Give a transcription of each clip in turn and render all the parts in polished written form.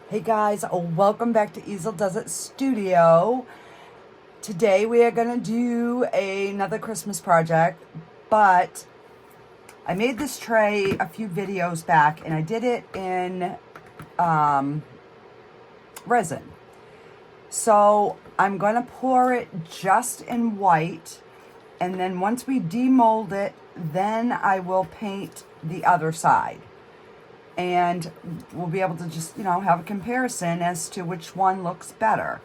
Hey guys, welcome back to Easel Does It Studio. Today we are going to do another Christmas project, but I made this tray a few videos back and I did it in resin. So I'm going to pour it just in white, and then once we demold it, then I will paint the other side. And we'll be able to just, have a comparison as to which one looks better.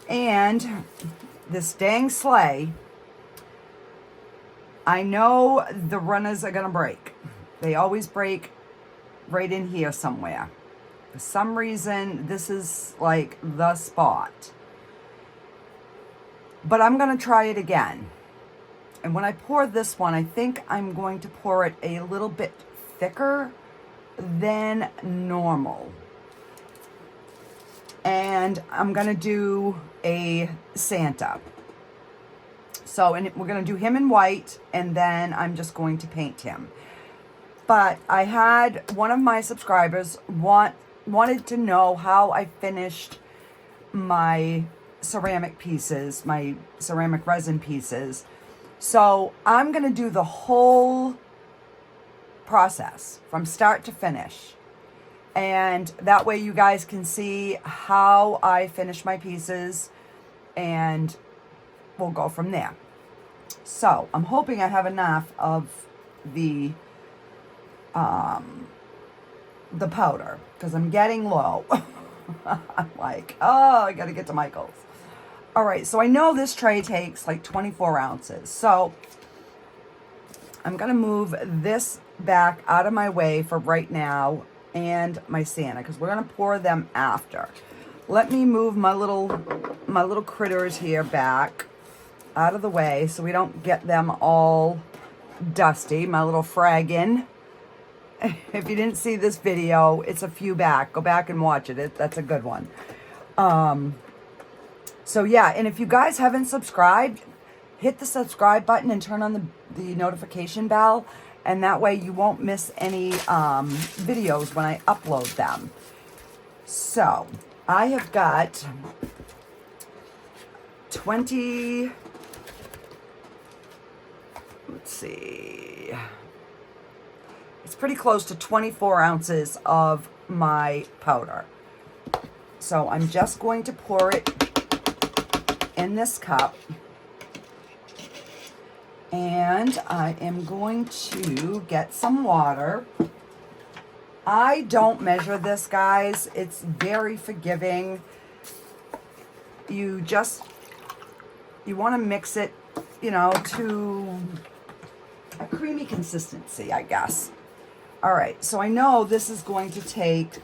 And this dang sleigh, I know the runners are gonna break. They always break right in here somewhere. For some reason, this is like the spot. But I'm gonna try it again. And when I pour this one, I think I'm going to pour it a little bit thicker than normal. And I'm gonna do a Santa. So, and we're gonna do him in white, and then I'm just going to paint him. But I had one of my subscribers wanted to know how I finished my ceramic pieces, my ceramic resin pieces. So I'm gonna do the whole process from start to finish, and that way you guys can see how I finish my pieces, and we'll go from there. So I'm hoping I have enough of the powder, because I'm getting low. I'm like, oh, I gotta get to Michael's. All right, so I know this tray takes like 24 ounces, so I'm gonna move this back out of my way for right now, and my Santa, because we're gonna pour them after. Let me move my little critters here back out of the way so we don't get them all dusty. My little fraggin'. If you didn't see this video, it's a few back. Go back and watch it. That's a good one. So yeah, and if you guys haven't subscribed, hit the subscribe button and turn on the notification bell, and that way you won't miss any videos when I upload them. So I have got 20, let's see, it's pretty close to 24 ounces of my powder. So I'm just going to pour it in this cup. And I am going to get some water. I don't measure this, guys. It's very forgiving. You want to mix it, to a creamy consistency, I guess. All right, so I know this is going to take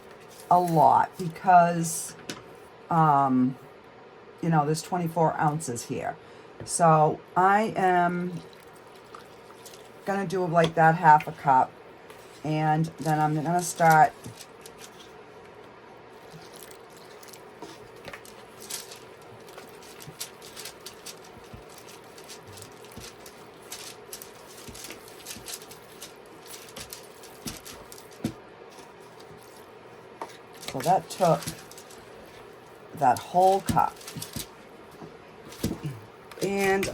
a lot because, there's 24 ounces here. So I am gonna do like that half a cup, and then I'm gonna start so that took that whole cup. And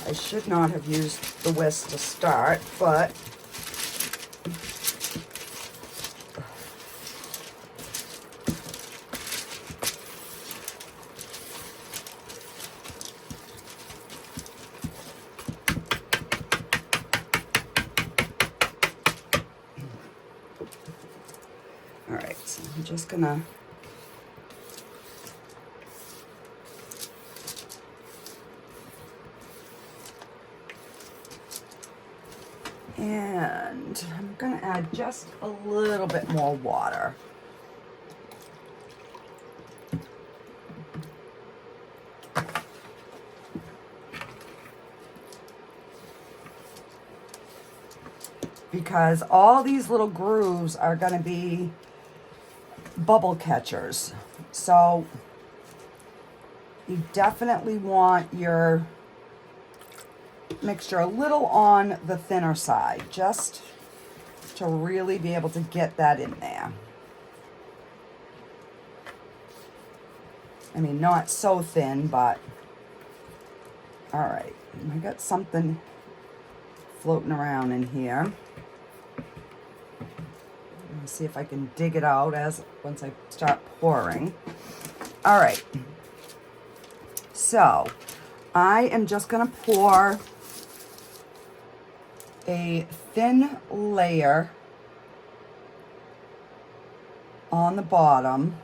I should not have used the whisk to start, but all right, so I'm just gonna and I'm going to add just a little bit more water. Because all these little grooves are going to be bubble catchers. So you definitely want your mixture a little on the thinner side, just to really be able to get that in there. I mean, not so thin, but all right. I got something floating around in here. Let me see if I can dig it out once I start pouring. All right. So I am just going to pour a thin layer on the bottom.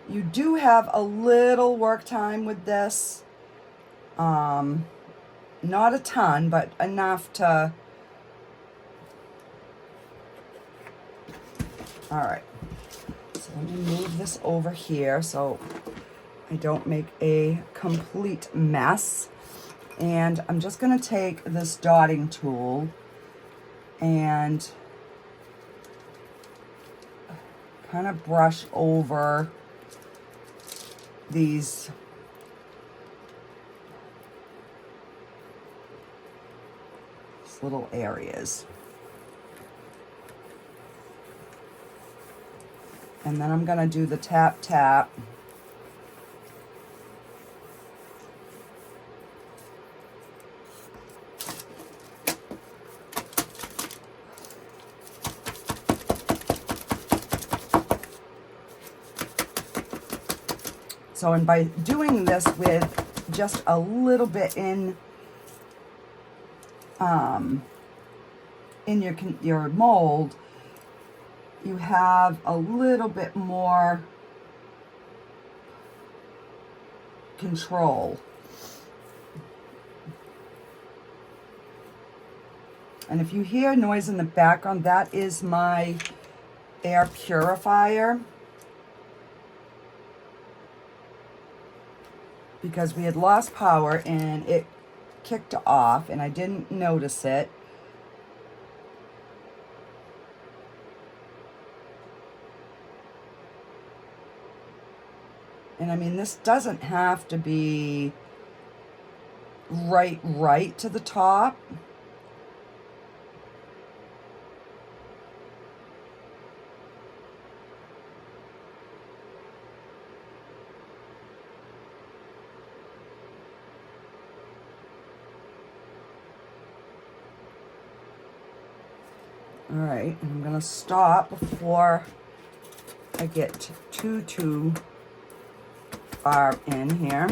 You do have a little work time with this. Not a ton, but enough to... All right. So let me move this over here so I don't make a complete mess. And I'm just going to take this dotting tool and kind of brush over these little areas. And then I'm going to do the tap tap. So, and by doing this with just a little bit in your mold, you have a little bit more control. And if you hear noise in the background, that is my air purifier, because we had lost power and it kicked off and I didn't notice it. And I mean, this doesn't have to be right to the top. All right, I'm gonna stop before I get too far in here.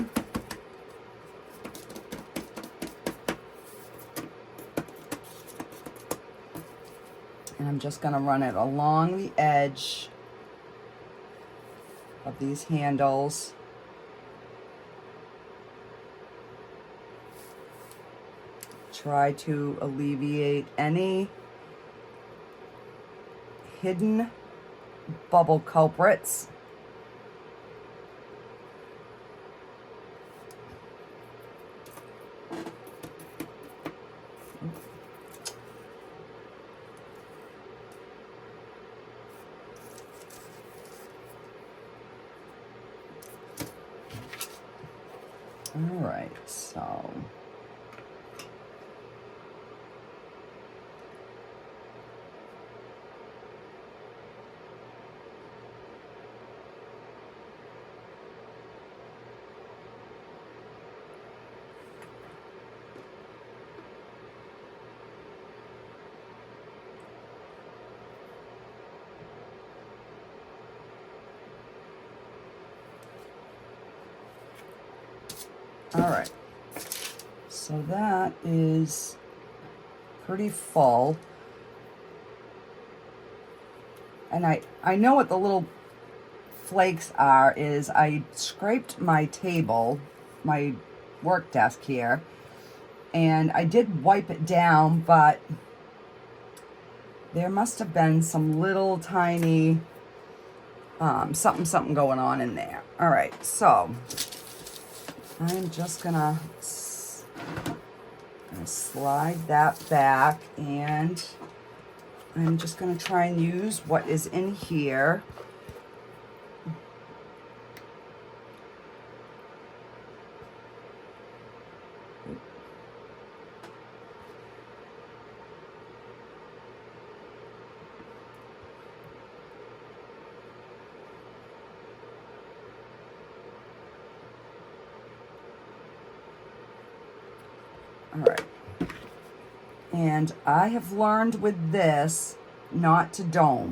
And I'm just gonna run it along the edge of these handles. Try to alleviate any hidden bubble culprits. All right, so all right, so that is pretty full. And I know what the little flakes are is I scraped my table, my work desk here, and I did wipe it down, but there must have been some little tiny something going on in there. All right, so I'm just gonna slide that back, and I'm just gonna try and use what is in here. All right. And I have learned with this not to dome.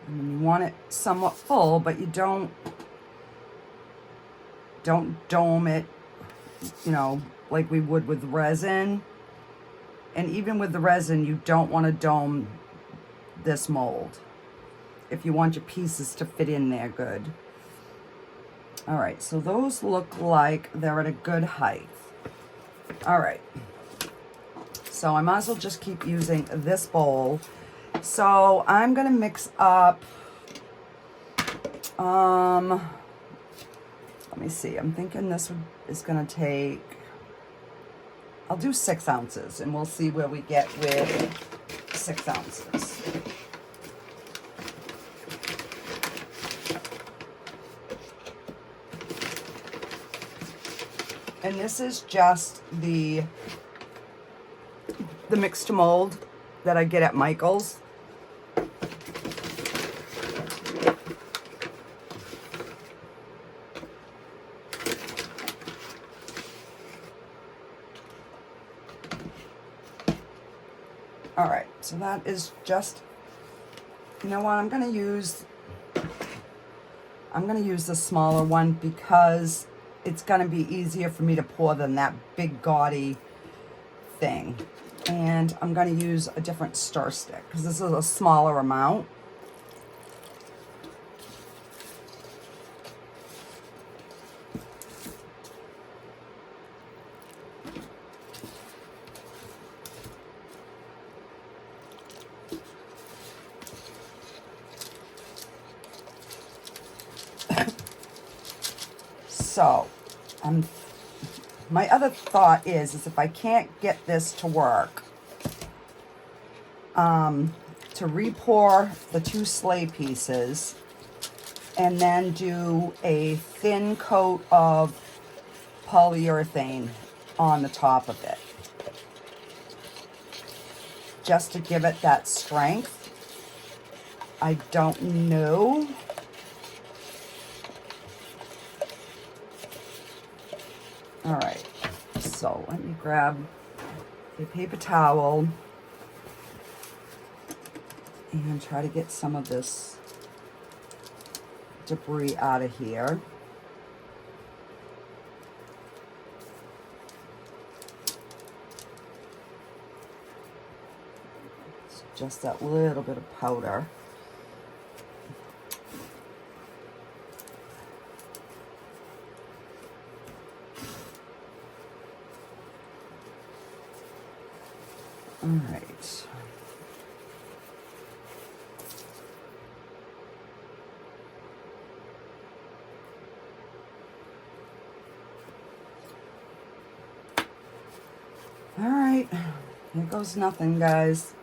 And you want it somewhat full, but you don't dome it, you know, like we would with resin. And even with the resin, you don't want to dome this mold if you want your pieces to fit in there good. All right, so those look like they're at a good height. All right, so I might as well just keep using this bowl. So I'm gonna mix up, let me see, I'm thinking this is gonna take, I'll do 6 ounces and we'll see where we get with 6 ounces. And this is just the mix to mold that I get at Michael's. All right, so that is just, you know what, I'm gonna use the smaller one because it's gonna be easier for me to pour than that big gaudy thing. And I'm gonna use a different stir stick because this is a smaller amount. So, my other thought is if I can't get this to work, to re-pour the 2 sleigh pieces and then do a thin coat of polyurethane on the top of it, just to give it that strength. I don't know. All right, so let me grab a paper towel and try to get some of this debris out of here. It's just that little bit of powder. All right. All right. Here goes nothing, guys.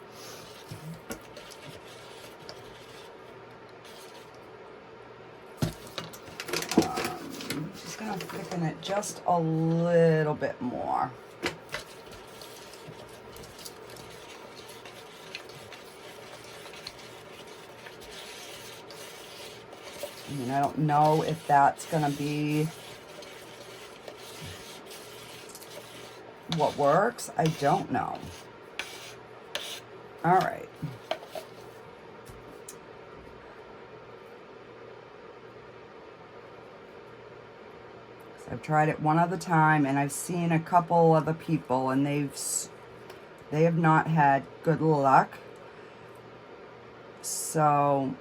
Just gonna thicken it just a little bit more. I mean, I don't know if that's gonna be what works. I don't know. All right. So I've tried it one other time and I've seen a couple other people and they have not had good luck. So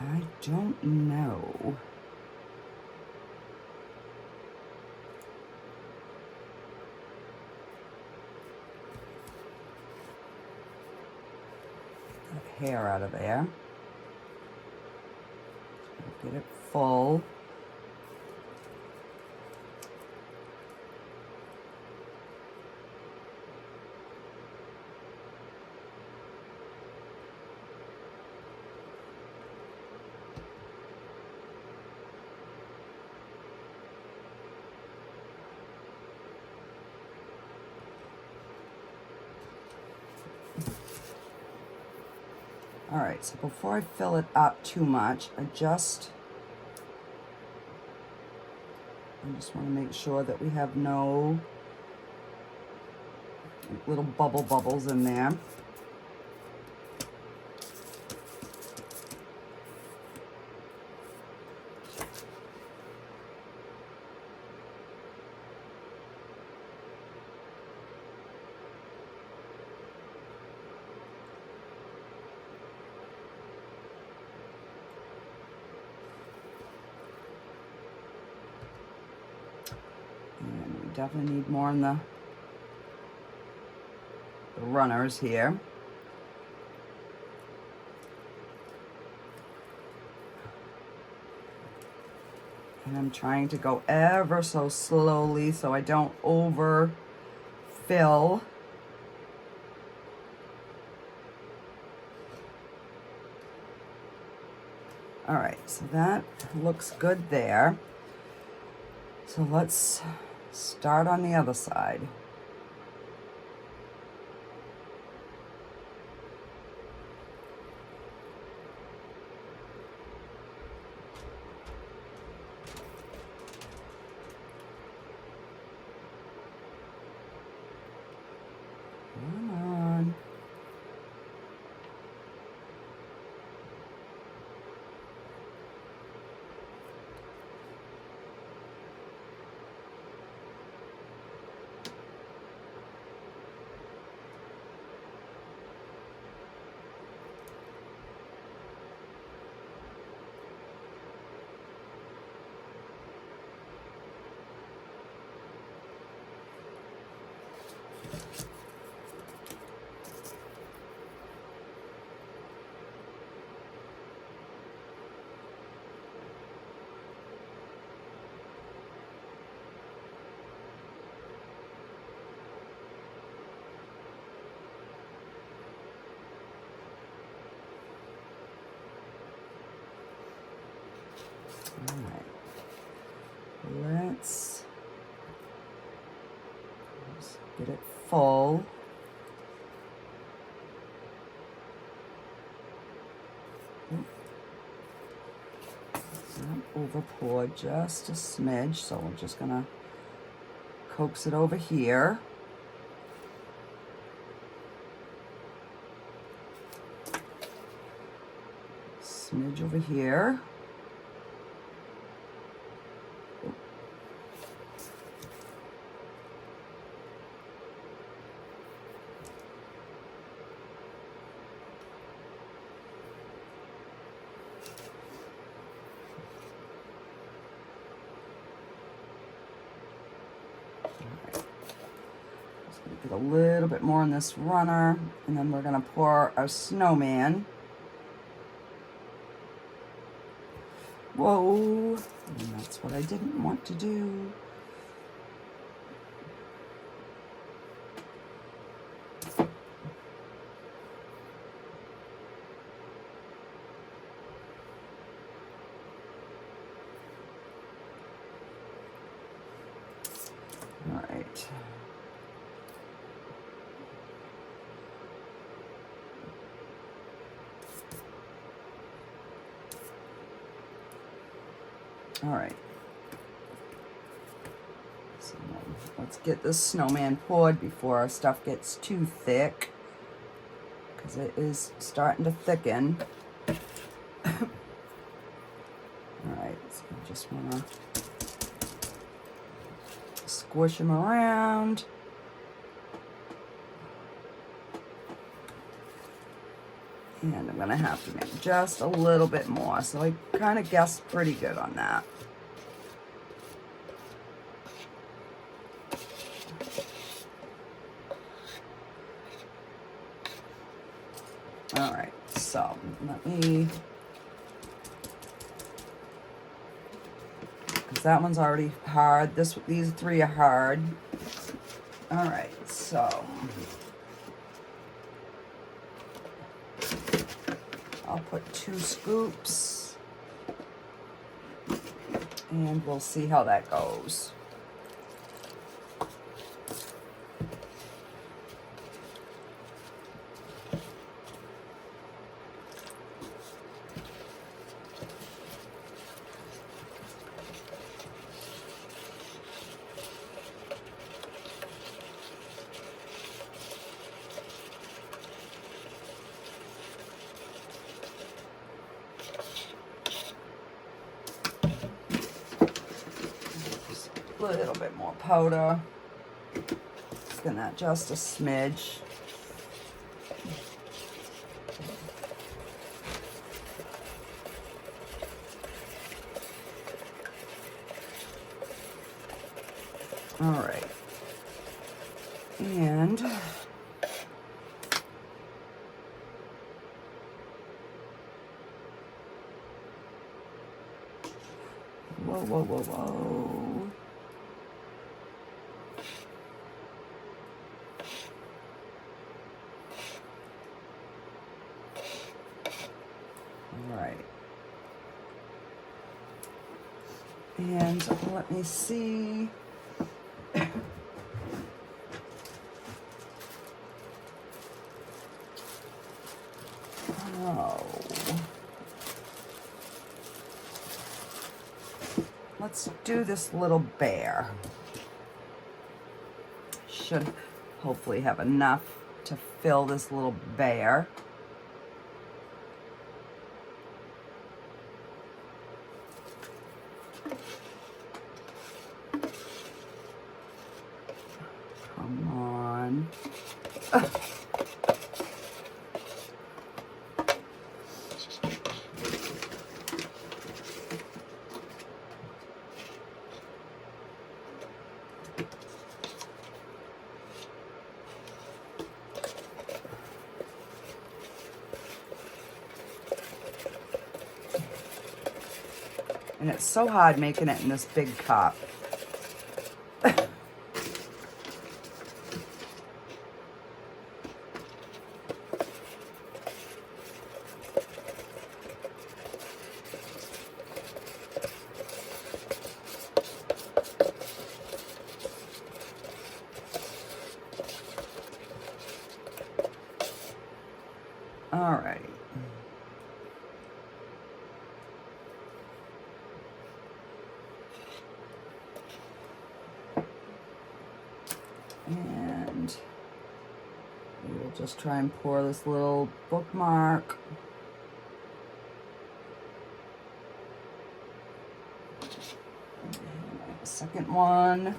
I don't know. That hair out of there. Get it full. All right, so before I fill it up too much, I just want to make sure that we have no little bubbles in there. And we definitely need more in the runners here. And I'm trying to go ever so slowly so I don't overfill. All right, so that looks good there. So let's start on the other side. Come on. All right, let's get it full. Not over pour, just a smidge, so we're just gonna coax it over here. Smidge over here. Get a little bit more in this runner, and then we're going to pour our snowman. Whoa, and that's what I didn't want to do. All right. All right, so let's get this snowman poured before our stuff gets too thick, because it is starting to thicken. All right, so I just want to squish them around. And I'm going to have to make just a little bit more. So I kind of guessed pretty good on that. All right, so let me, because that one's already hard. These three are hard. All right, so I'll put 2 scoops, and we'll see how that goes. A little bit more powder. Just gonna just a smidge. All right. And whoa, whoa, whoa, whoa. All right. And let me see. Oh. Let's do this little bear. Should hopefully have enough to fill this little bear. Come on. And it's so hard making it in this big cup. All right. And we'll just try and pour this little bookmark. And second one.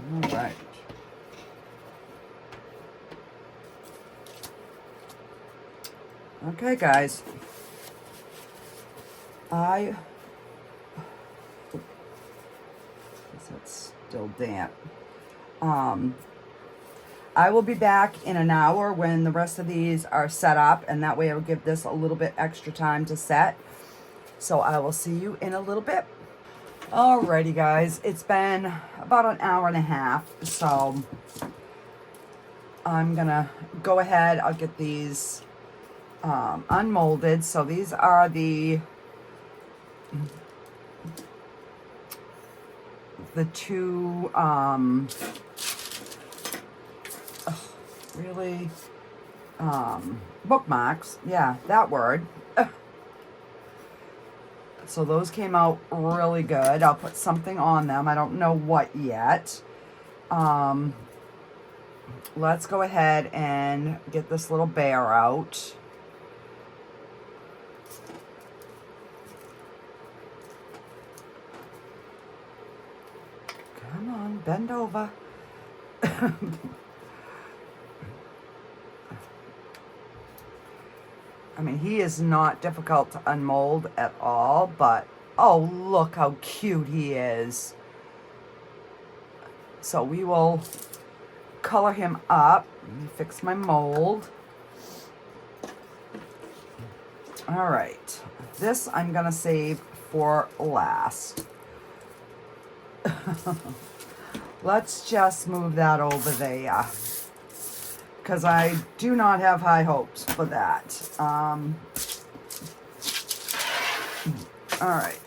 All right. Okay, guys. That's still damp. I will be back in an hour when the rest of these are set up, and that way I'll give this a little bit extra time to set. So I will see you in a little bit. Alrighty, guys, it's been about an hour and a half, so I'm gonna go ahead. I'll get these unmolded. So these are the two really bookmarks. Yeah, that word. So those came out really good. I'll put something on them. I don't know what yet. Let's go ahead and get this little bear out. Come on, bend over. I mean, he is not difficult to unmold at all, but oh, look how cute he is. So we will color him up. Let me fix my mold. All right, this I'm gonna save for last. Let's just move that over there, because I do not have high hopes for that. All right.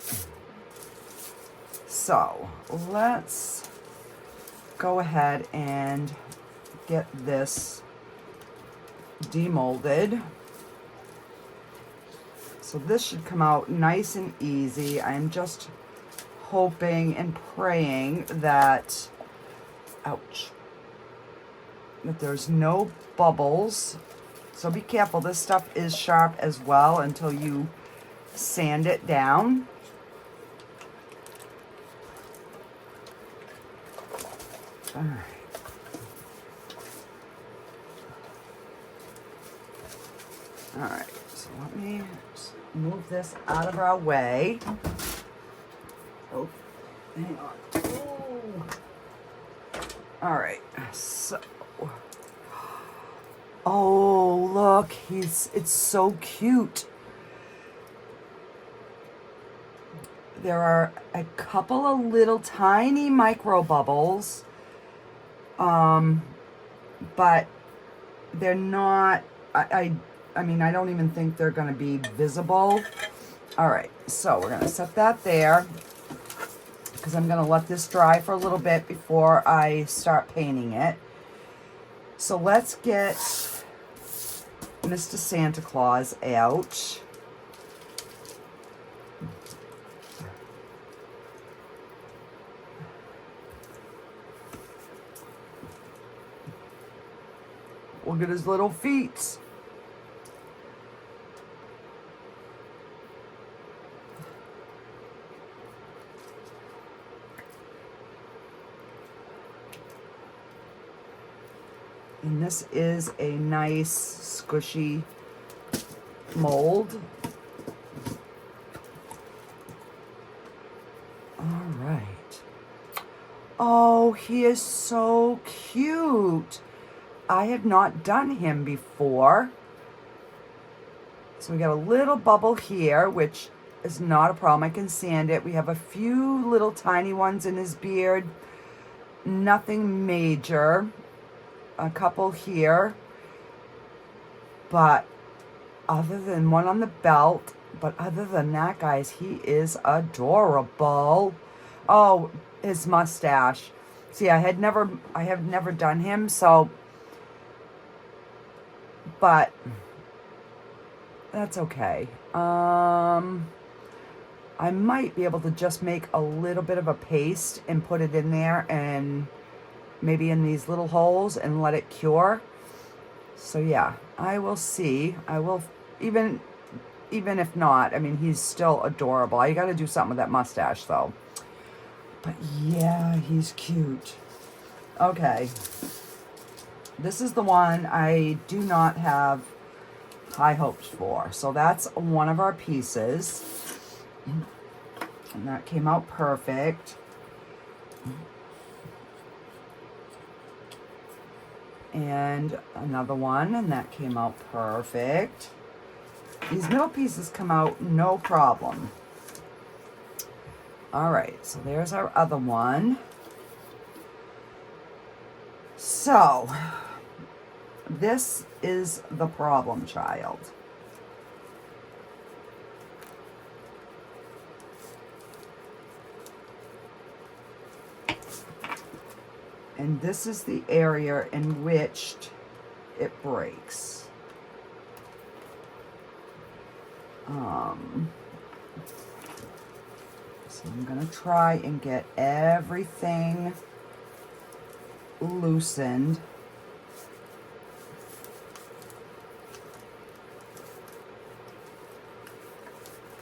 So let's go ahead and get this demolded. So this should come out nice and easy. I'm just hoping and praying that, ouch, that there's no bubbles. So be careful, this stuff is sharp as well until you sand it down. All right. All right, so let me just move this out of our way. Oh, hang on. Ooh. All right, so, oh, look, it's so cute. There are a couple of little tiny micro bubbles, but they're not, I mean, I don't even think they're going to be visible. All right, so we're going to set that there because I'm going to let this dry for a little bit before I start painting it. So let's get Mr. Santa Claus out. Look at his little feet. And this is a nice squishy mold. All right. Oh, he is so cute. I have not done him before. So we got a little bubble here, which is not a problem. I can sand it. We have a few little tiny ones in his beard. Nothing major. A couple here. But other than one on the belt, but other than that, guys, he is adorable. Oh, his mustache. See, I have never done him, so, but that's okay. I might be able to just make a little bit of a paste and put it in there and maybe in these little holes and let it cure. So yeah, I will see. I will, even if not, I mean, he's still adorable. I got to do something with that mustache though. But yeah, he's cute. Okay. This is the one I do not have high hopes for. So that's one of our pieces. And that came out perfect. And another one, and that came out perfect. These middle pieces come out no problem. All right, so there's our other one. So, this is the problem child. And this is the area in which it breaks. So I'm going to try and get everything loosened.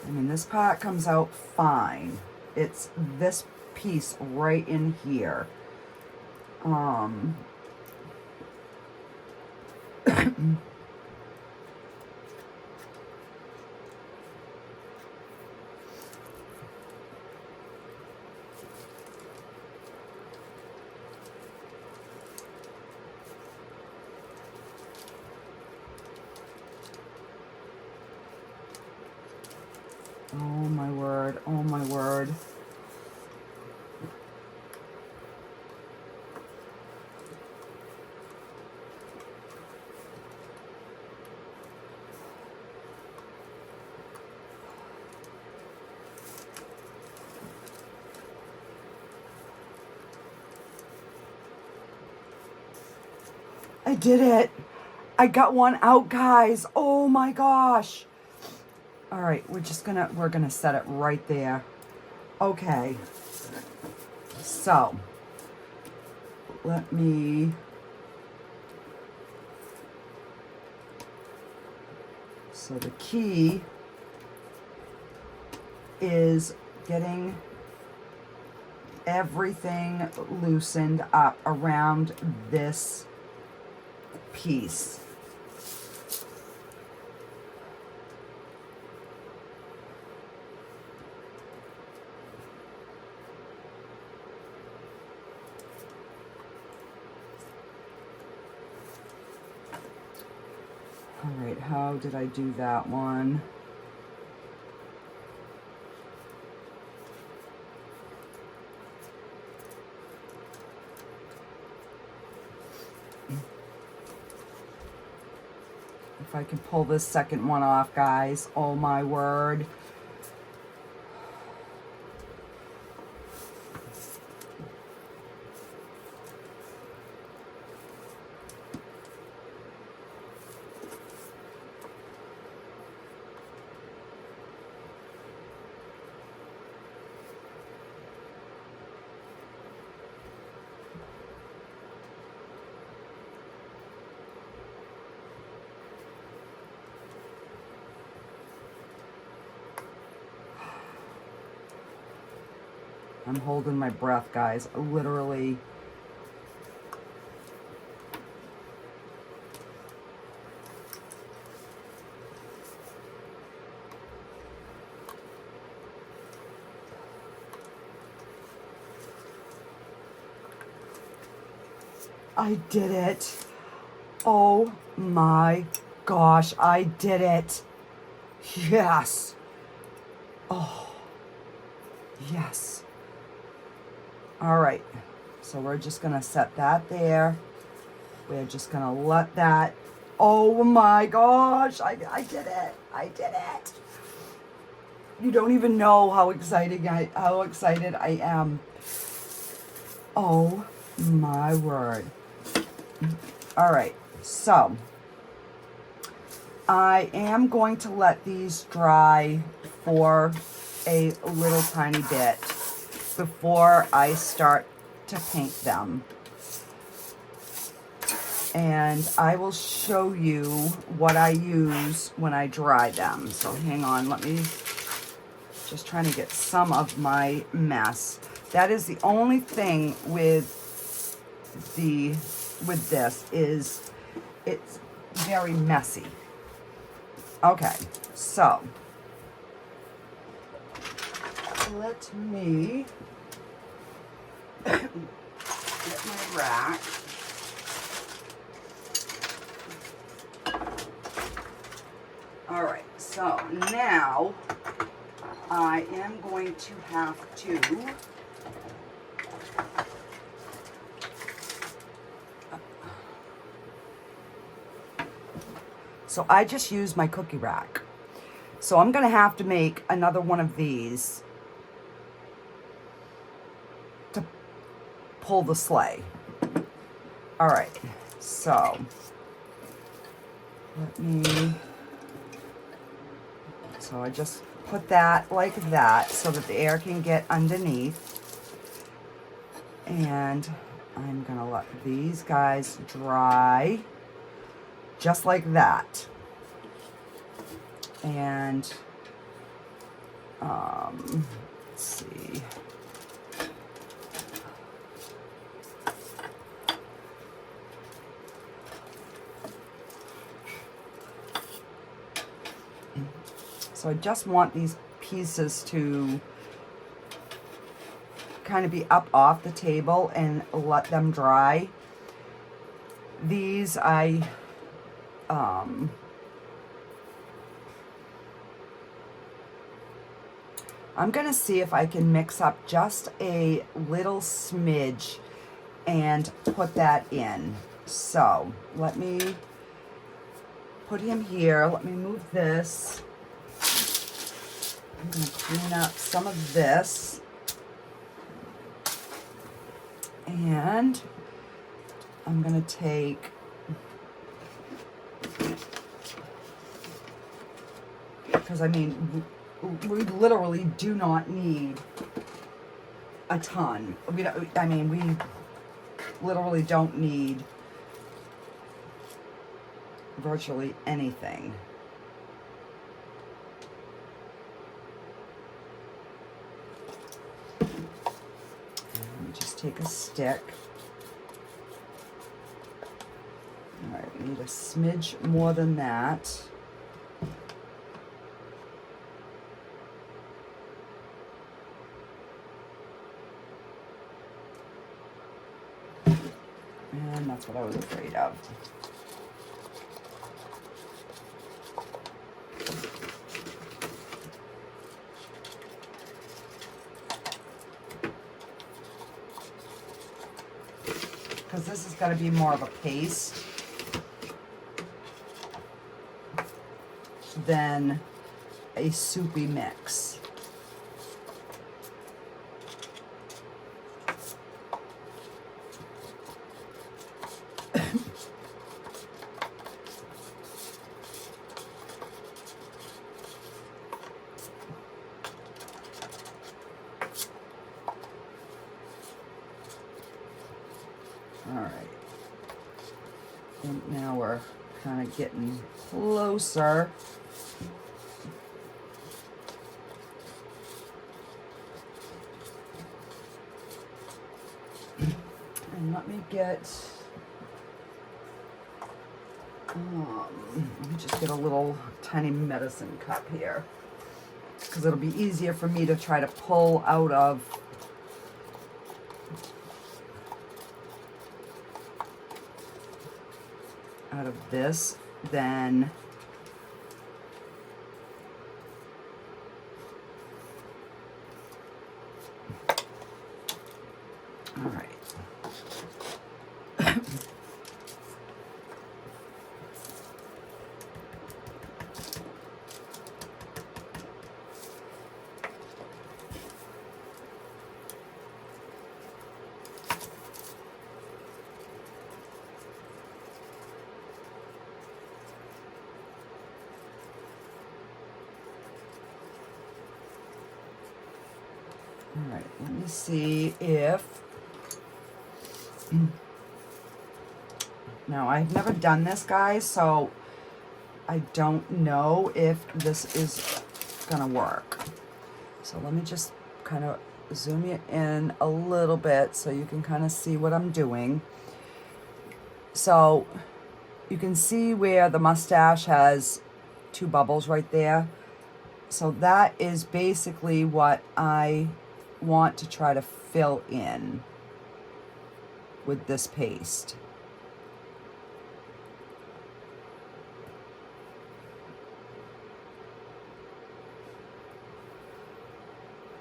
I mean, this part comes out fine. It's this piece right in here. Oh my word, oh my word. I did it. I got one out, guys. Oh my gosh. All right, we're gonna set it right there. Okay. So, let me, so the key is getting everything loosened up around this piece. All right, how did I do that one? If I can pull this second one off, guys. Oh my word. I'm holding my breath, guys. Literally. I did it. Oh my gosh, I did it. Yes. Oh, yes. All right, so we're just gonna set that there. We're just gonna let that, oh my gosh, I did it, I did it. You don't even know how excited I am. Oh my word. All right, so I am going to let these dry for a little tiny bit before I start to paint them. And I will show you what I use when I dry them. So hang on, let me just trying to get some of my mess. That is the only thing with this is it's very messy. Okay, so let me get my rack. All right, so now I am going to have to so I just used my cookie rack. So I'm gonna have to make another one of these to pull the sleigh. All right, so so I just put that like that so that the air can get underneath. And I'm gonna let these guys dry just like that. And let's see. So I just want these pieces to kind of be up off the table and let them dry. These I'm gonna see if I can mix up just a little smidge and put that in. So let me put him here. Let me move this. I'm gonna clean up some of this. And I'm gonna take because I mean, we literally do not need a ton. We don't, I mean, we literally don't need virtually anything. Let me just take a stick. All right, we need a smidge more than that. And that's what I was afraid of. Because this is going to be more of a paste than a soupy mix. Now we're kind of getting closer. And let me get, let me just get a little tiny medicine cup here, because it'll be easier for me to try to pull out of this than all right. All right, let me see if, now I've never done this, guys, so I don't know if this is gonna work. So let me just kind of zoom you in a little bit so you can kind of see what I'm doing. So you can see where the mustache has two bubbles right there. So that is basically what I want to try to fill in with this paste.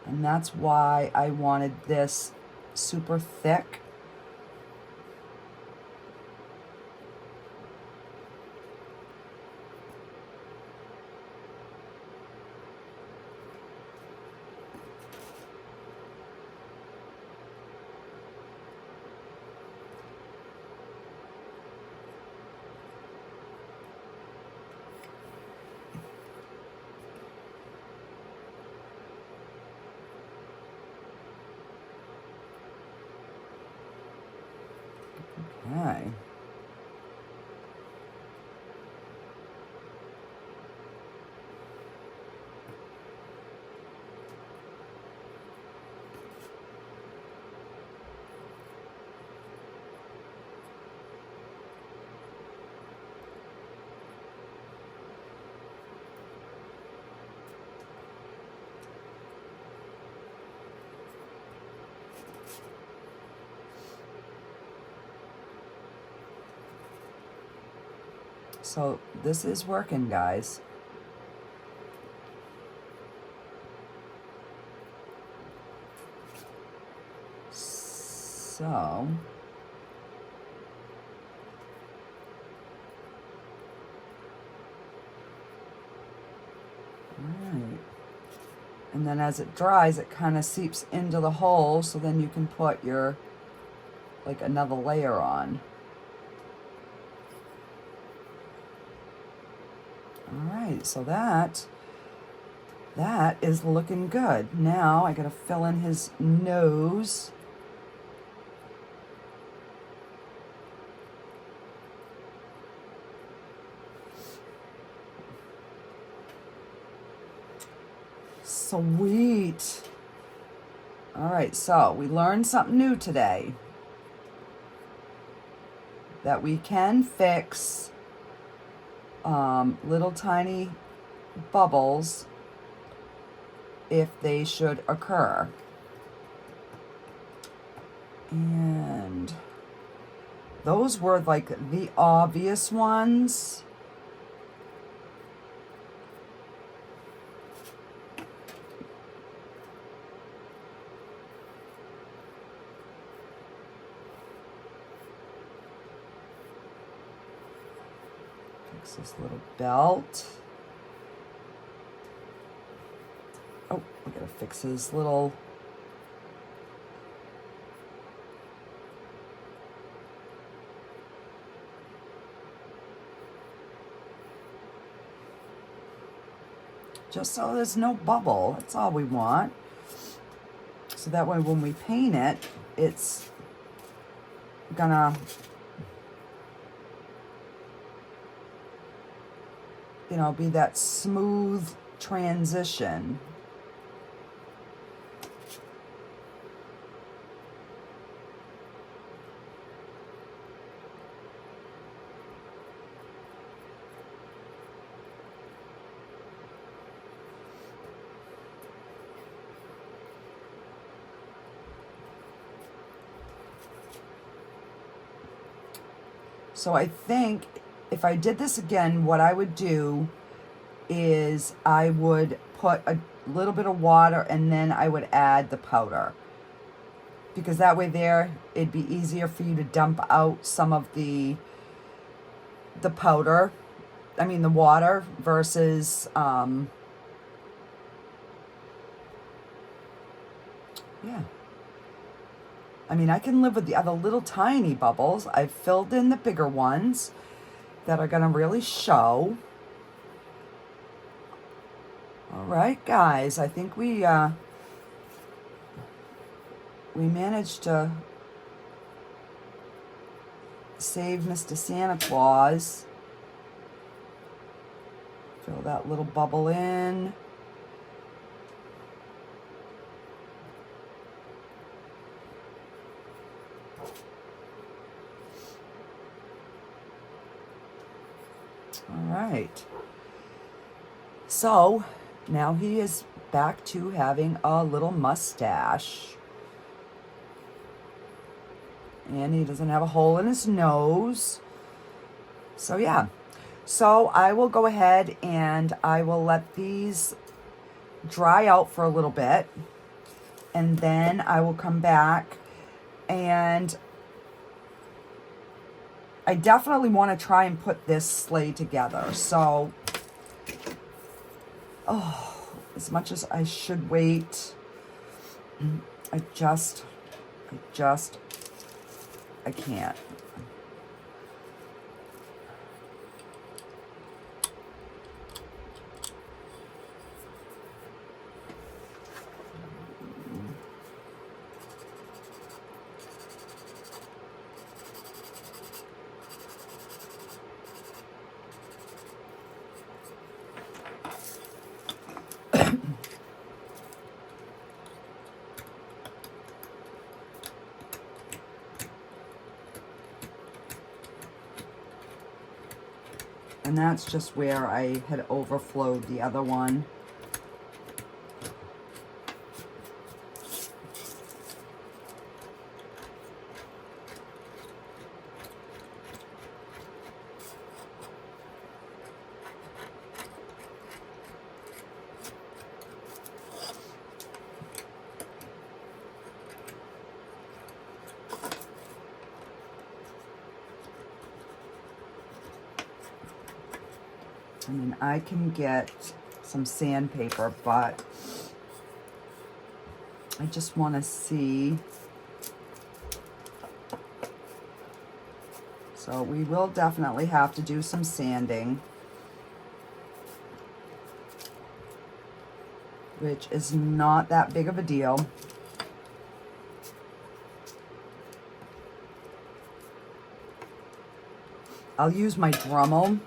And that's why I wanted this super thick. Okay. So this is working, guys. So all right. And then as it dries, it kind of seeps into the hole, so then you can put your, like, another layer on. All right, so that That is looking good. Now I gotta fill in his nose. Sweet. All right, so we learned something new today. That we can fix little tiny bubbles if they should occur. And those were like the obvious ones. Fix this little belt. Oh, we gotta fix his little just so there's no bubble. That's all we want. So that way when we paint it, it's gonna, you know, be that smooth transition. So I think if I did this again, what I would do is I would put a little bit of water and then I would add the powder. Because that way there, it'd be easier for you to dump out some of the powder, I mean the water, versus, yeah. I mean, I can live with the other little tiny bubbles. I've filled in the bigger ones that are gonna really show. All right, guys, I think we managed to save Mr. Santa Claus. Fill that little bubble in. All right. So now he is back to having a little mustache. And he doesn't have a hole in his nose. So yeah. So I will go ahead and I will let these dry out for a little bit. And then I will come back, and I definitely want to try and put this sleigh together. So, oh, as much as I should wait, I can't. And that's just where I had overflowed the other one. I mean, I can get some sandpaper, but I just want to see. So we will definitely have to do some sanding. which is not that big of a deal. I'll use my Dremel,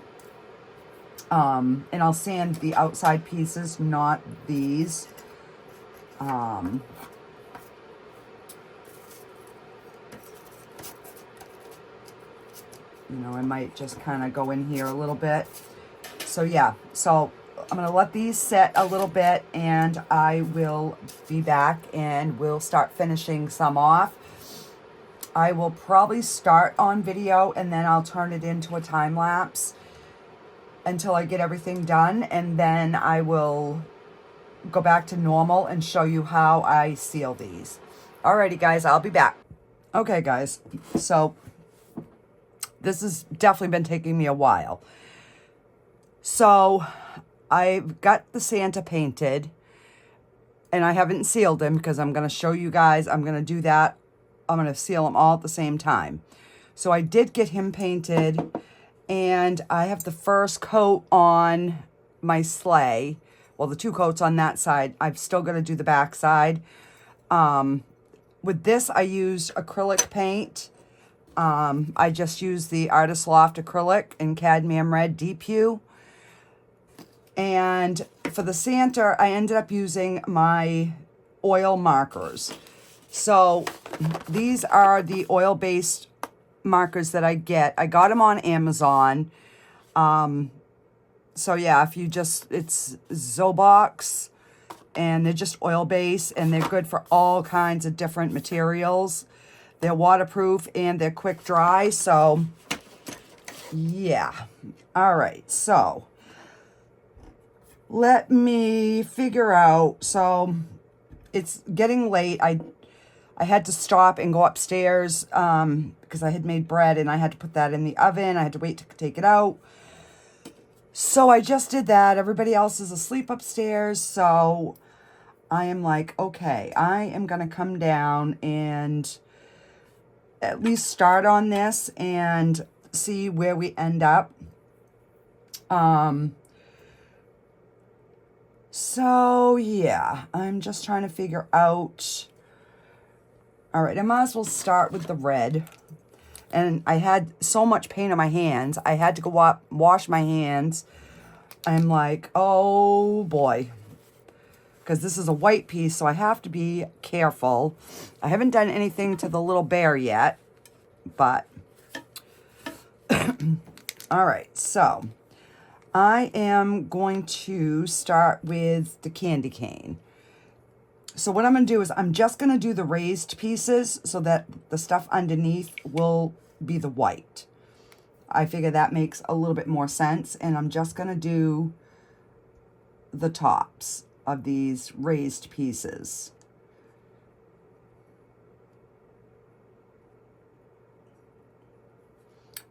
and I'll sand the outside pieces, not these. You know, I might just kind of go in here a little bit. So yeah, so I'm going to let these set a little bit, and I will be back and we'll start finishing some off. I will probably start on video and then I'll turn it into a time lapse until I get everything done, and then I will go back to normal and show you how I seal these. Alrighty guys, I'll be back. Okay guys, so this has definitely been taking me a while. So I've got the Santa painted, and I haven't sealed him because I'm going to show you guys. I'm going to do that. I'm going to seal them all at the same time. So I did get him painted, and I have the first coat on my sleigh. Well, the 2 coats on that side. I've still got to do the back side. With this, I used acrylic paint. I just used the Artist Loft acrylic in cadmium red deep hue. And for the Santa, I ended up using my oil markers. So these are the oil-based markers that I get. I got them on Amazon. So yeah, if you just, it's Zobox, and they're just oil-based, and they're good for all kinds of different materials. They're waterproof and they're quick dry. So yeah. All right. So let me figure out. So it's getting late. I had to stop and go upstairs because I had made bread and I had to put that in the oven. I had to wait to take it out. So I just did that. Everybody else is asleep upstairs. So I am like, okay, I am going to come down and at least start on this and see where we end up. So yeah, I'm just trying to figure out. All right, I might as well start with the red. And I had so much paint on my hands. I had to go up, wash my hands. I'm like, oh boy. Because this is a white piece, so I have to be careful. I haven't done anything to the little bear yet, but all right, so I am going to start with the candy cane. So what I'm going to do is I'm just going to do the raised pieces so that the stuff underneath will be the white. I figure that makes a little bit more sense, and I'm just going to do the tops of these raised pieces.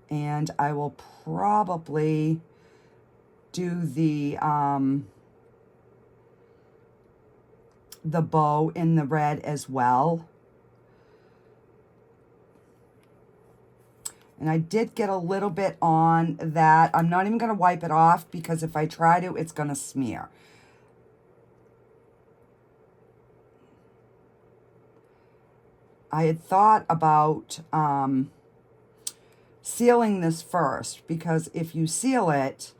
And I will probably do the bow in the red as well. And I did get a little bit on that. I'm not even going to wipe it off because if I try to, it's going to smear. I had thought about sealing this first, because if you seal it,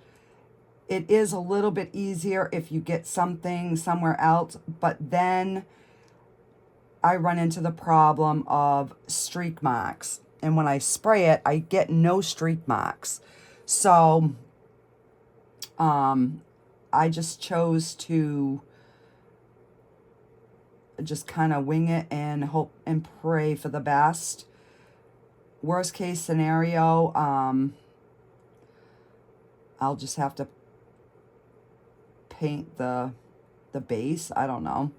it is a little bit easier if you get something somewhere else, but then I run into the problem of streak marks. And when I spray it, I get no streak marks. So I just chose to just kind of wing it and hope and pray for the best. Worst case scenario, I'll just have to paint the base. I don't know.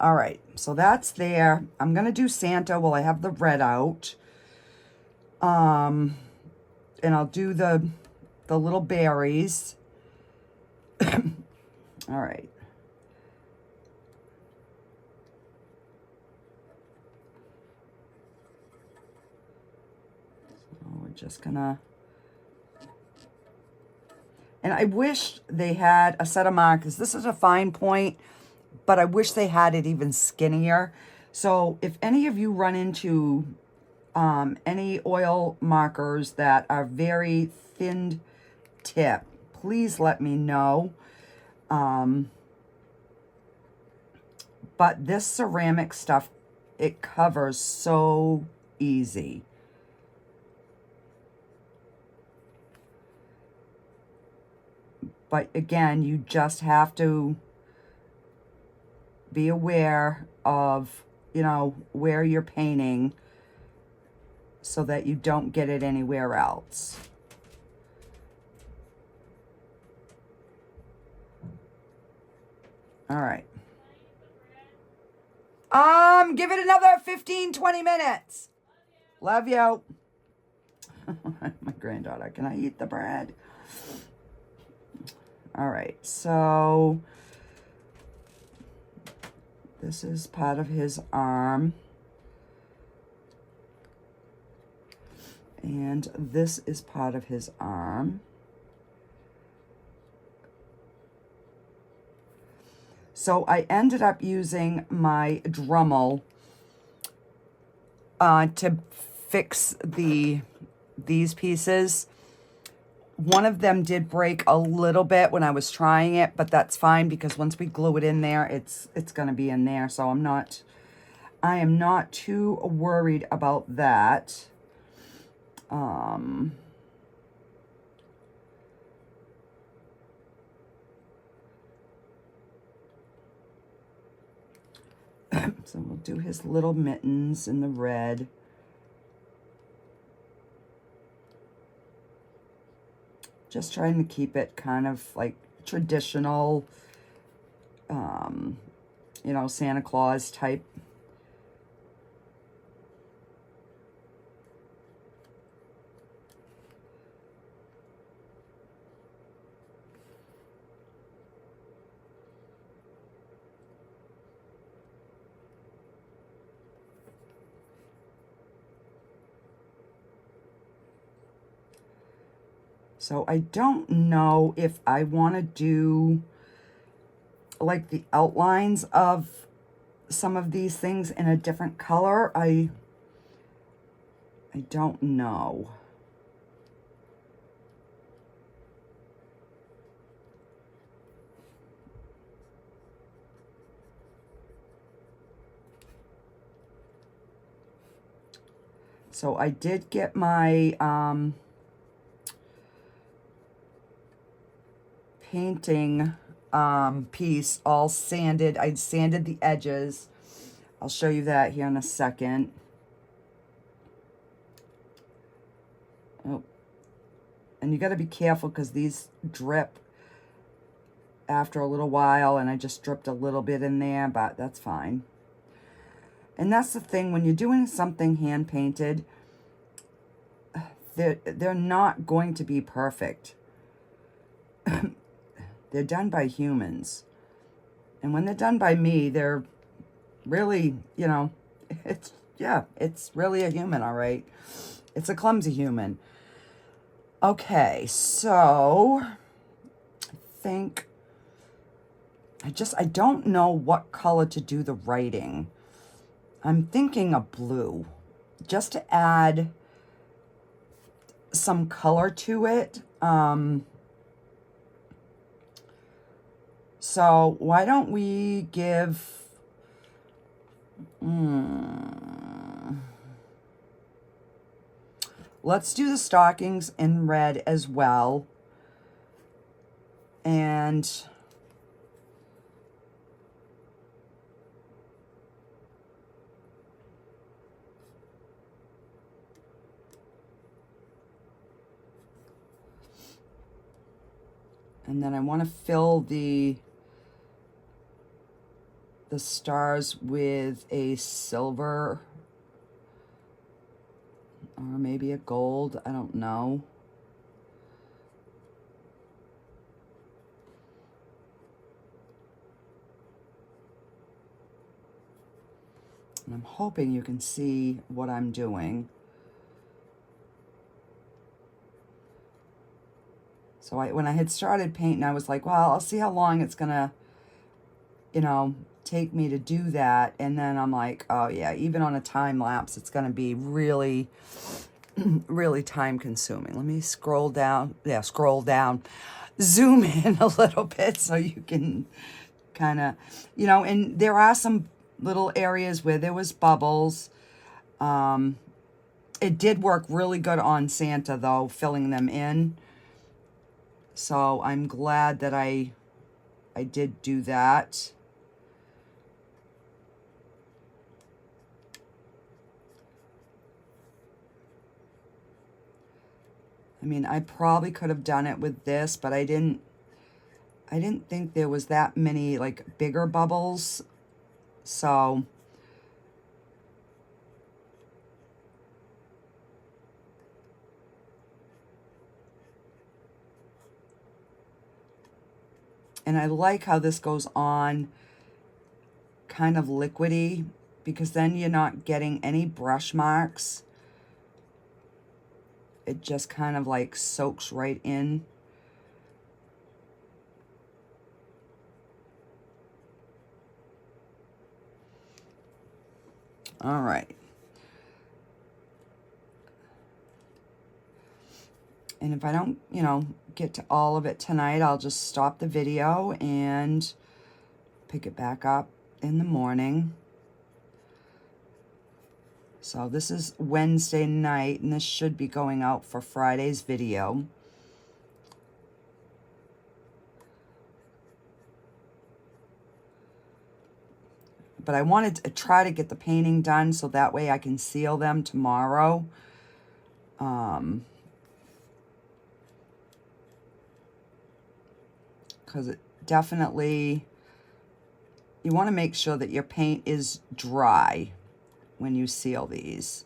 All right, so that's there. I'm gonna do Santa while I have the red out. And I'll do the little berries. All right. We're just gonna, and I wish they had a set of markers. This is a fine point, but I wish they had it even skinnier. So if any of you run into any oil markers that are very thin tip, please let me know. But this ceramic stuff, it covers so easy. But again, you just have to be aware of, you know, where you're painting so that you don't get it anywhere else. All right. Give it another 15, 20 minutes. Love you. My granddaughter, can I eat the bread? All right, so this is part of his arm. And this is part of his arm. So I ended up using my Dremel to fix these pieces. One of them did break a little bit when I was trying it, but that's fine because once we glue it in there, it's going to be in there. So I am not too worried about that. So we'll do his little mittens in the red. Just trying to keep it kind of like traditional, you know, Santa Claus type. So I don't know if I want to do like the outlines of some of these things in a different color. I don't know. So I did get my painting piece all sanded. I sanded the edges. I'll show you that here in a second. Oh, and you got to be careful because these drip after a little while, and I just dripped a little bit in there, but that's fine. And that's the thing, when you're doing something hand painted, they're not going to be perfect. They're done by humans. And when they're done by me, they're really, you know, it's really a human, all right. It's a clumsy human. Okay, so I think I don't know what color to do the writing. I'm thinking a blue, just to add some color to it. So why don't we give, let's do the stockings in red as well. And then I want to fill the stars with a silver or maybe a gold. I don't know. And I'm hoping you can see what I'm doing. So when I had started painting, I was like, well, I'll see how long it's gonna, you know, take me to do that. And then I'm like, oh yeah, even on a time lapse, it's going to be really, really time consuming. Let me scroll down. Yeah, scroll down. Zoom in a little bit so you can kind of, you know, and there are some little areas where there was bubbles. It did work really good on Santa though, filling them in. So I'm glad that I did do that. I mean, I probably could have done it with this, but I didn't think there was that many like bigger bubbles. So and I like how this goes on kind of liquidy, because then you're not getting any brush marks. It just kind of like soaks right in. All right. And if I don't, you know, get to all of it tonight, I'll just stop the video and pick it back up in the morning. So this is Wednesday night, and this should be going out for Friday's video. But I wanted to try to get the painting done so that way I can seal them tomorrow. Because it definitely, you want to make sure that your paint is dry when you seal these.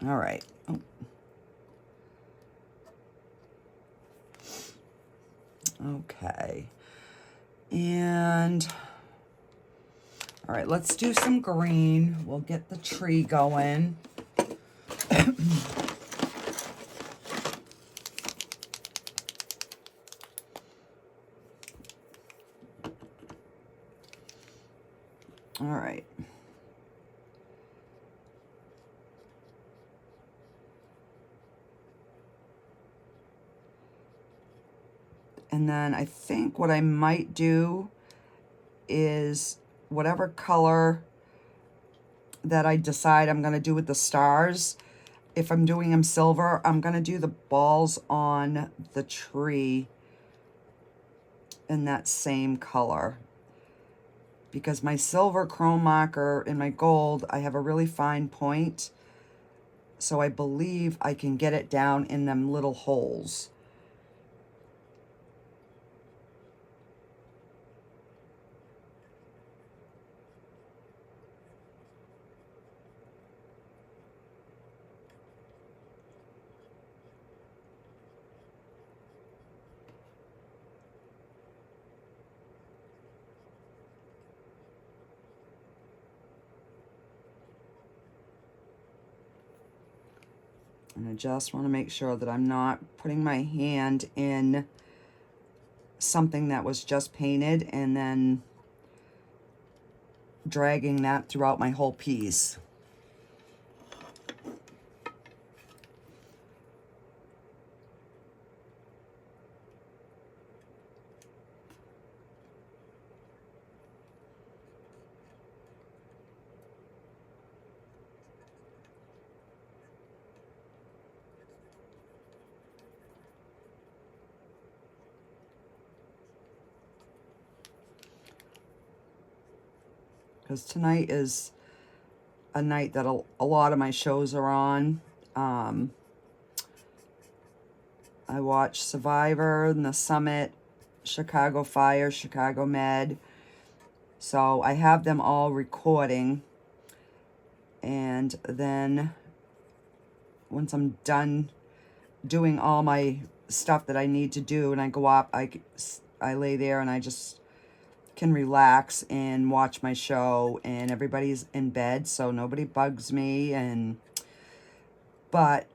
All right. Oh. Okay. And all right, let's do some green. We'll get the tree going. All right. And then I think what I might do is whatever color that I decide I'm going to do with the stars, if I'm doing them silver, I'm going to do the balls on the tree in that same color. Because my silver chrome marker and my gold, I have a really fine point. So I believe I can get it down in them little holes. And I just want to make sure that I'm not putting my hand in something that was just painted and then dragging that throughout my whole piece. Because tonight is a night that a lot of my shows are on. I watch Survivor and The Summit, Chicago Fire, Chicago Med. So I have them all recording. And then once I'm done doing all my stuff that I need to do and I go up, I lay there and I just can relax and watch my show, and everybody's in bed so nobody bugs me. But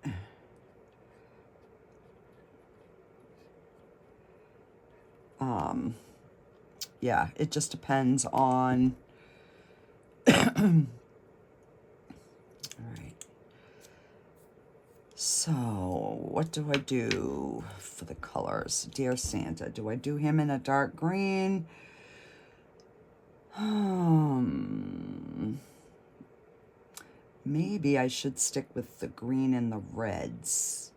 Yeah, it just depends on. All right. So what do I do for the colors? Dear Santa, do I do him in a dark green? Maybe I should stick with the green and the reds.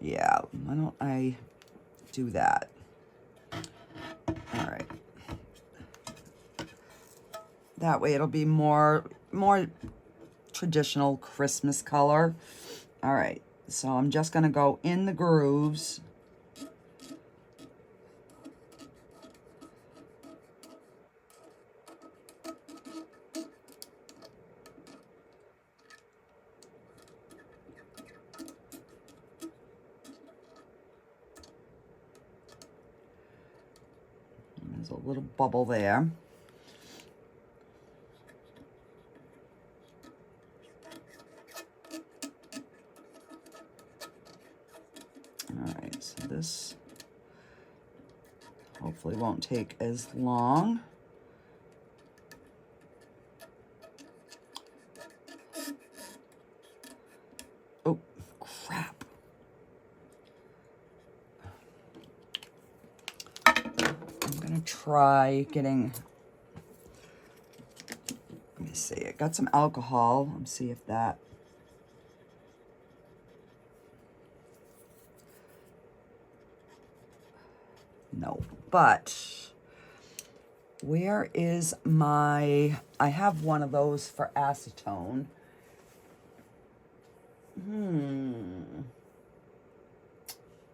Yeah, why don't I do that? All right. That way it'll be more traditional Christmas color. All right, so I'm just gonna go in the grooves. There's a little bubble there. All right, so this hopefully won't take as long. Oh, crap. I'm gonna try getting, let me see, I got some alcohol. Let's see if that, no, but where is my, I have one of those for acetone.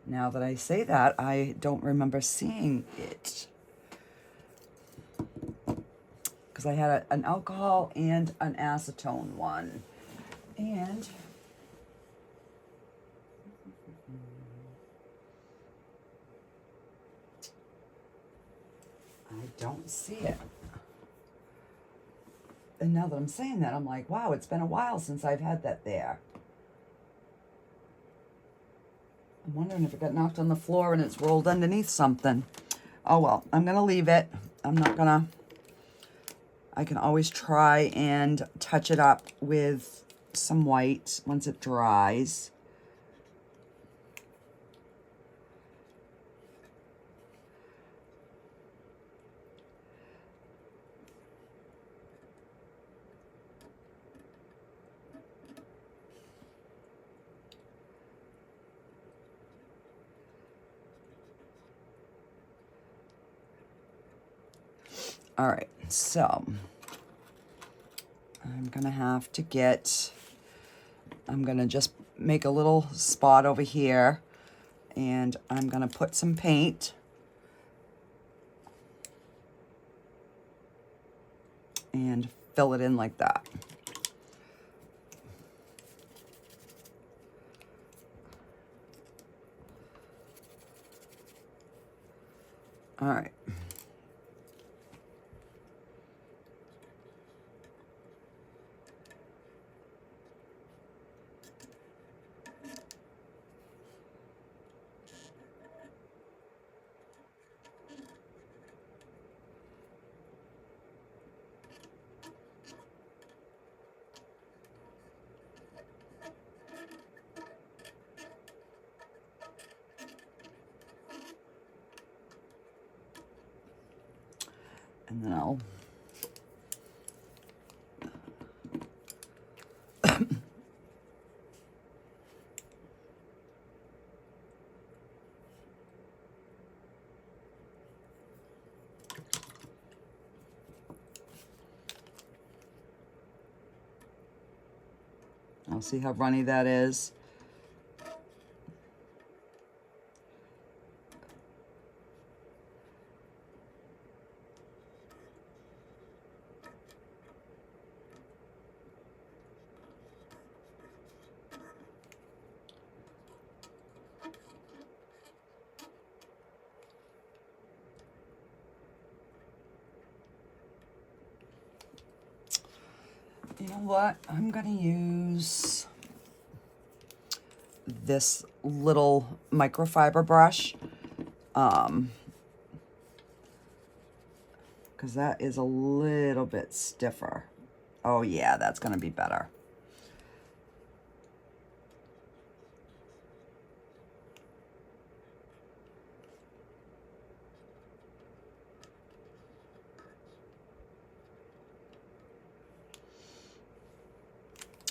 Now that I say that, I don't remember seeing it. Because I had an alcohol and an acetone one. And I don't see it. And now that I'm saying that, I'm like, wow, it's been a while since I've had that there. I'm wondering if it got knocked on the floor and it's rolled underneath something. Oh well, I'm gonna leave it. I'm not gonna, I can always try and touch it up with some white once it dries. All right, so I'm gonna have to get, I'm gonna just make a little spot over here and I'm gonna put some paint. And fill it in like that. All right. And then I'll see how runny that is. You know what? I'm gonna use this little microfiber brush because that is a little bit stiffer. Oh yeah, that's going to be better.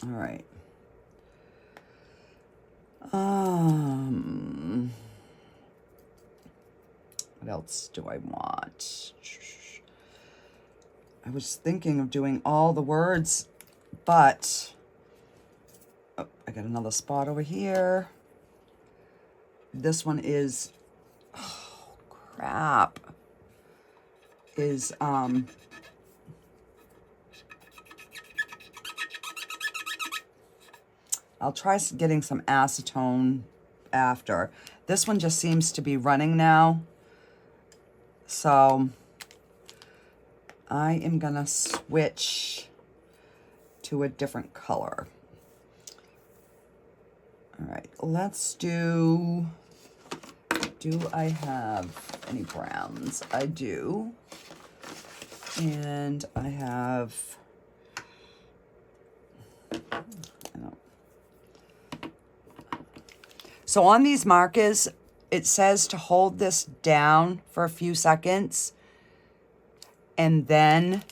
All right. What else do I want? I was thinking of doing all the words, but oh, I got another spot over here. This one is, oh crap, is I'll try getting some acetone after. This one just seems to be running now. So I am gonna switch to a different color. All right, let's do I have any browns? I do. And I have, so on these markers, it says to hold this down for a few seconds and then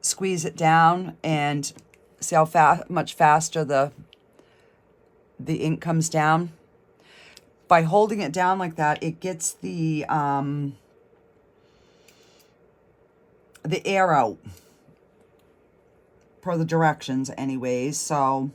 squeeze it down, and see how much faster the ink comes down. By holding it down like that, it gets the air out per the directions anyways, so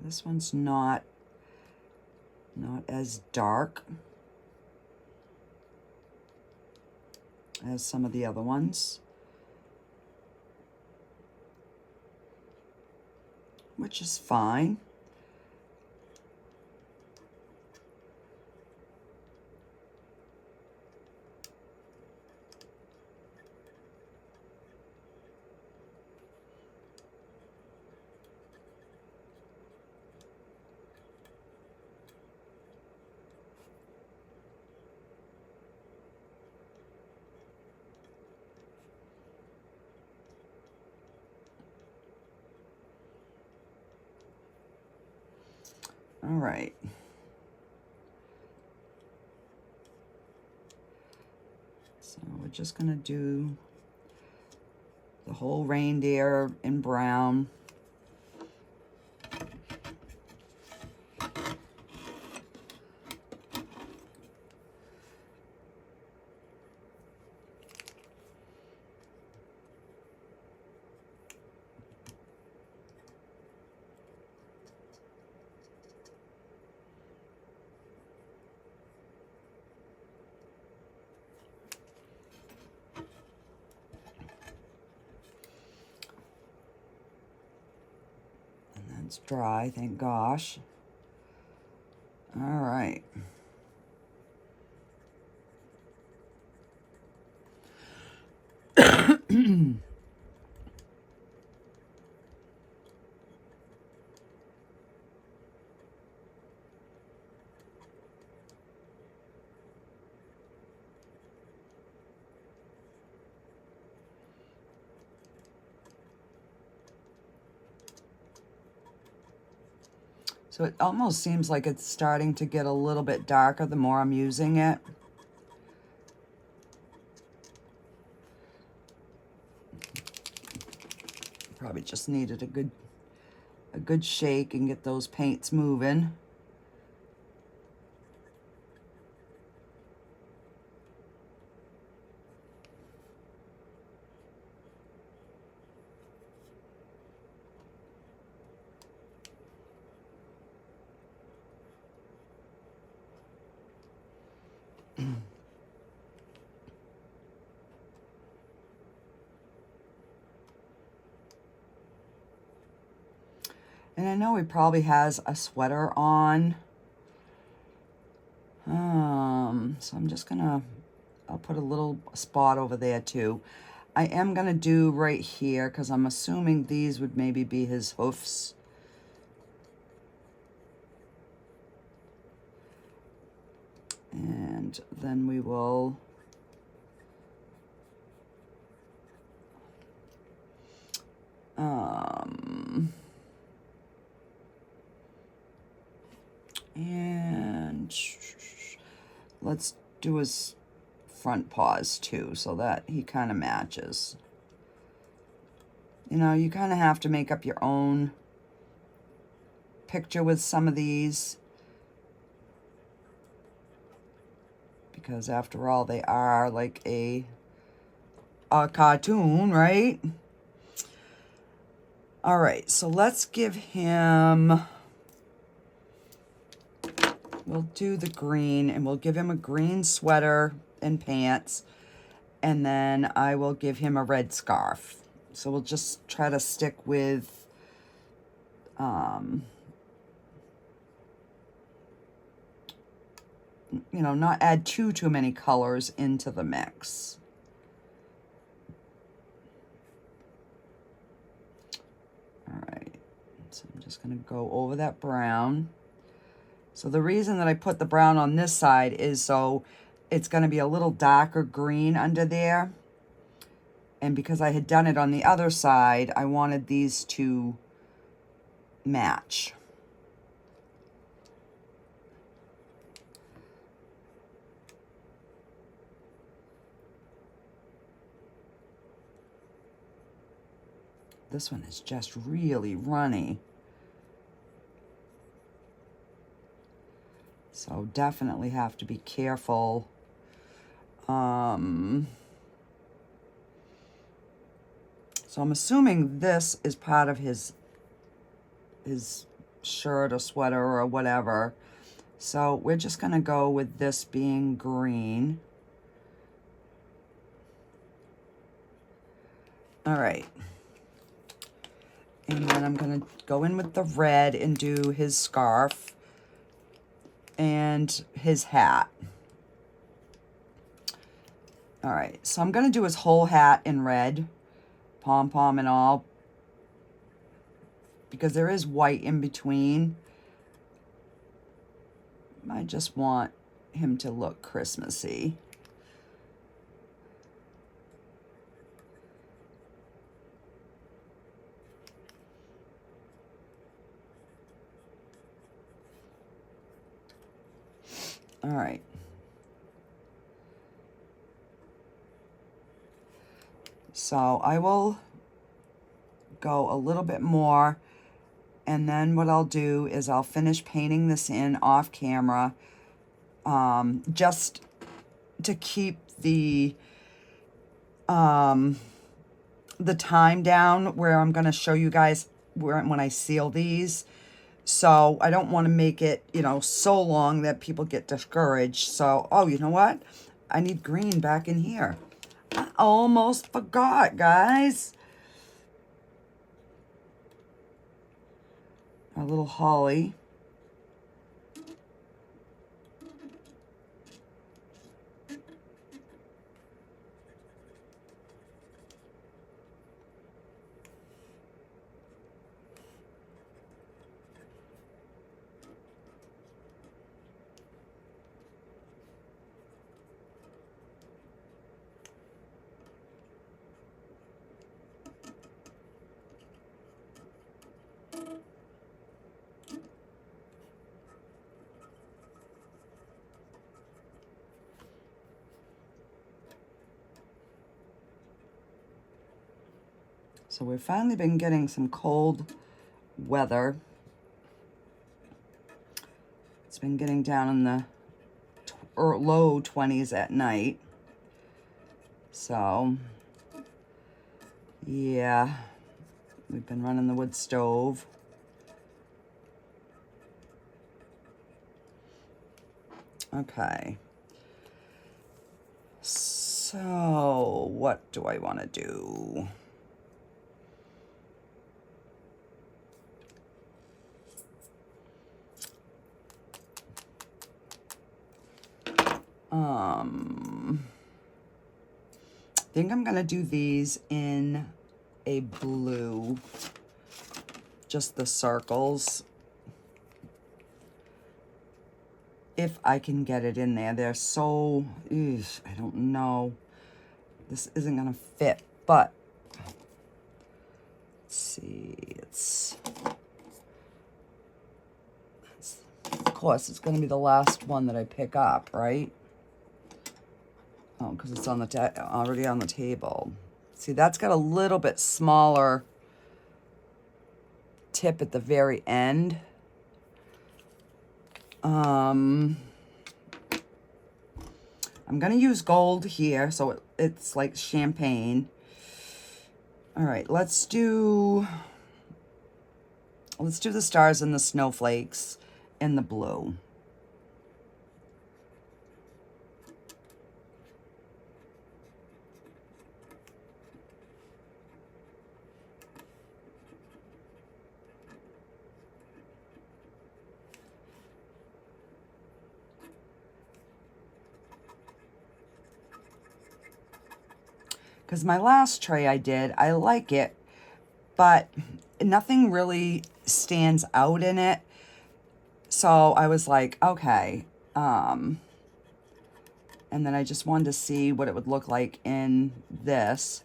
this one's not as dark as some of the other ones, which is fine. All right. So we're just gonna do the whole reindeer in brown. It's dry, thank gosh. All right. So it almost seems like it's starting to get a little bit darker the more I'm using it. Probably just needed a good shake and get those paints moving. And I know he probably has a sweater on. So I'm just gonna, I'll put a little spot over there too. I am gonna do right here because I'm assuming these would maybe be his hoofs. And then we will and let's do his front paws too, so that he kind of matches. You know, you kind of have to make up your own picture with some of these, because after all, they are like a cartoon, right? All right, so let's give him, we'll do the green, and we'll give him a green sweater and pants, and then I will give him a red scarf. So we'll just try to stick with, you know, not add too many colors into the mix. All right, so I'm just gonna go over that brown. So the reason that I put the brown on this side is so it's gonna be a little darker green under there. And because I had done it on the other side, I wanted these to match. This one is just really runny. So definitely have to be careful. So I'm assuming this is part of his shirt or sweater or whatever. So we're just gonna go with this being green. All right. And then I'm gonna go in with the red and do his scarf and his hat. All right, so I'm gonna do his whole hat in red, pom-pom and all, because there is white in between. I just want him to look Christmassy. All right. So I will go a little bit more, and then what I'll do is I'll finish painting this in off camera, just to keep the time down where I'm going to show you guys when I seal these. So I don't want to make it, you know, so long that people get discouraged. So, oh, you know what? I need green back in here. I almost forgot, guys. Our little holly. So we've finally been getting some cold weather. It's been getting down in the low 20s at night. So, yeah, we've been running the wood stove. Okay. So, what do I want to do? I think I'm gonna do these in a blue, just the circles. If I can get it in there. They're so, I don't know. This isn't gonna fit, but let's see, of course, it's gonna be the last one that I pick up, right? Oh, because it's on the already on the table. See, that's got a little bit smaller tip at the very end. I'm gonna use gold here, so it's like champagne. All right, let's do the stars and the snowflakes in the blue. Because my last tray I like it, but nothing really stands out in it. So I was like, okay. And then I just wanted to see what it would look like in this.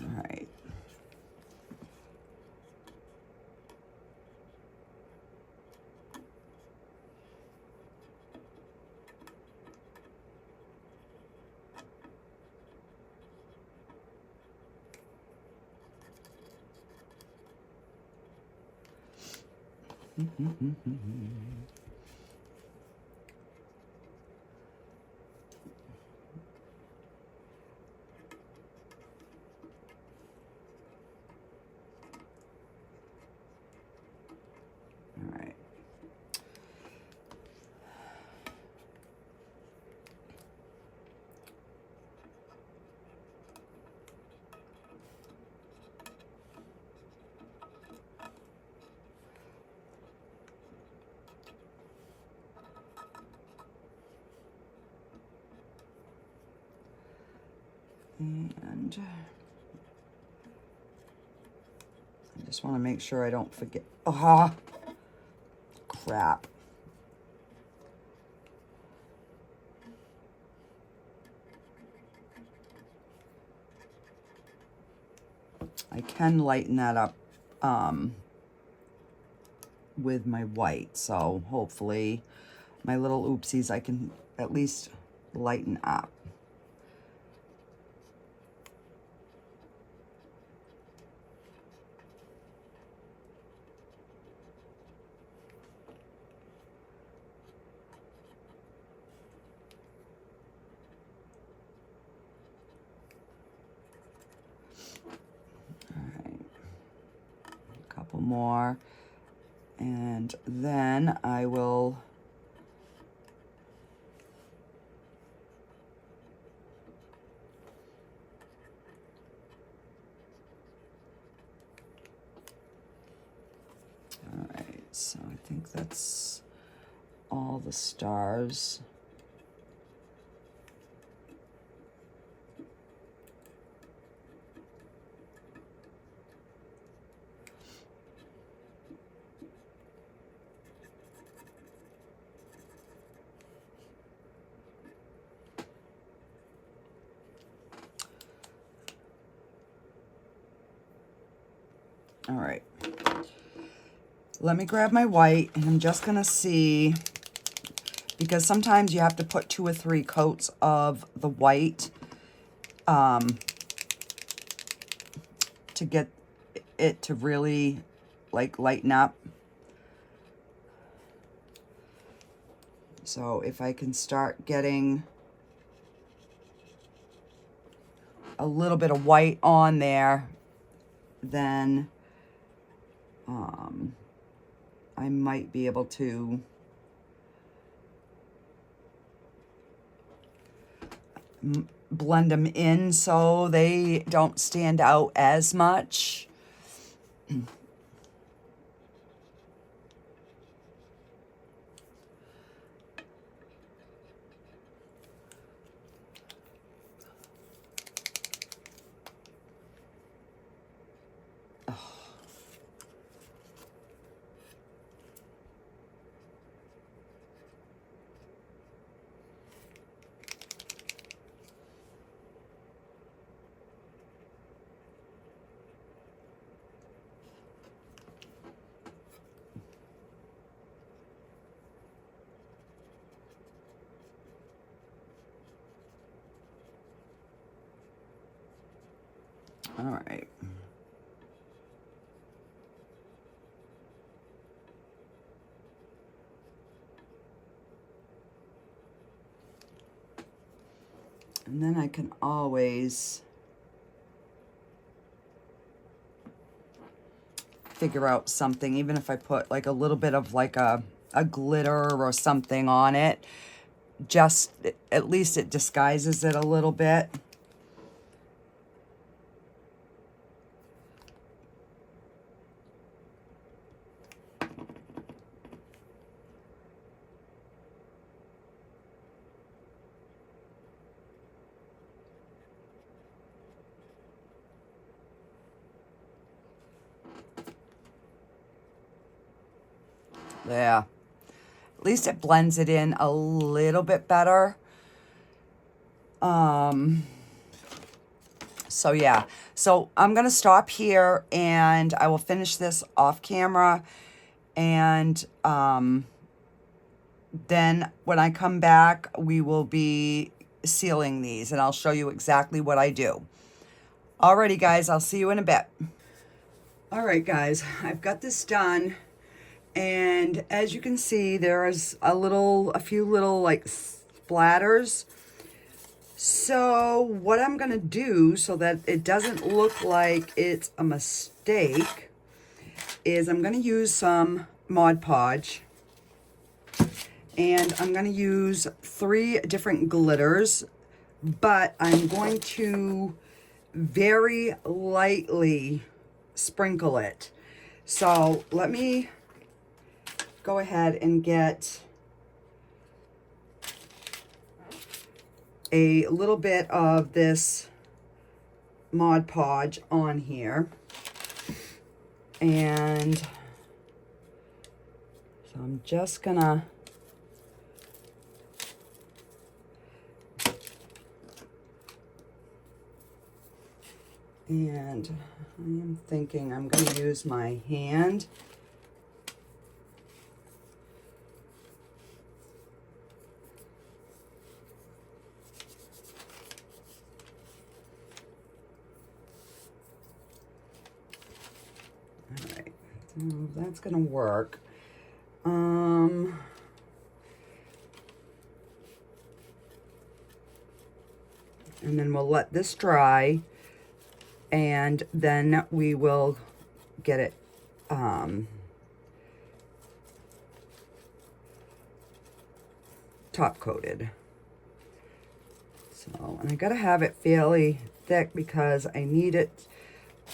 All right. All right. And I just want to make sure I don't forget. Ah, crap. I can lighten that up with my white, so hopefully my little oopsies I can at least lighten up. More, and then I will all right, so I think that's all the stars. All right, let me grab my white, and I'm just gonna see, because sometimes you have to put 2 or 3 coats of the white to get it to really like lighten up. So if I can start getting a little bit of white on there, then I might be able to blend them in so they don't stand out as much. All right. And then I can always figure out something, even if I put like a little bit of like a glitter or something on it, just at least it disguises it a little bit. Yeah, at least it blends it in a little bit better. So yeah, so I'm gonna stop here and I will finish this off camera, and then when I come back we will be sealing these and I'll show you exactly what I do. Alrighty guys, I'll see you in a bit. Alright guys, I've got this done. And as you can see, there's a few little like splatters. So what I'm gonna do so that it doesn't look like it's a mistake is I'm gonna use some Mod Podge, and I'm gonna use 3 different glitters, but I'm going to very lightly sprinkle it. So let me go ahead and get a little bit of this Mod Podge on here. And so I'm just gonna and I am thinking I'm gonna use my hand. That's gonna work. And then we'll let this dry, and then we will get it top coated. So, and I gotta have it fairly thick because I need it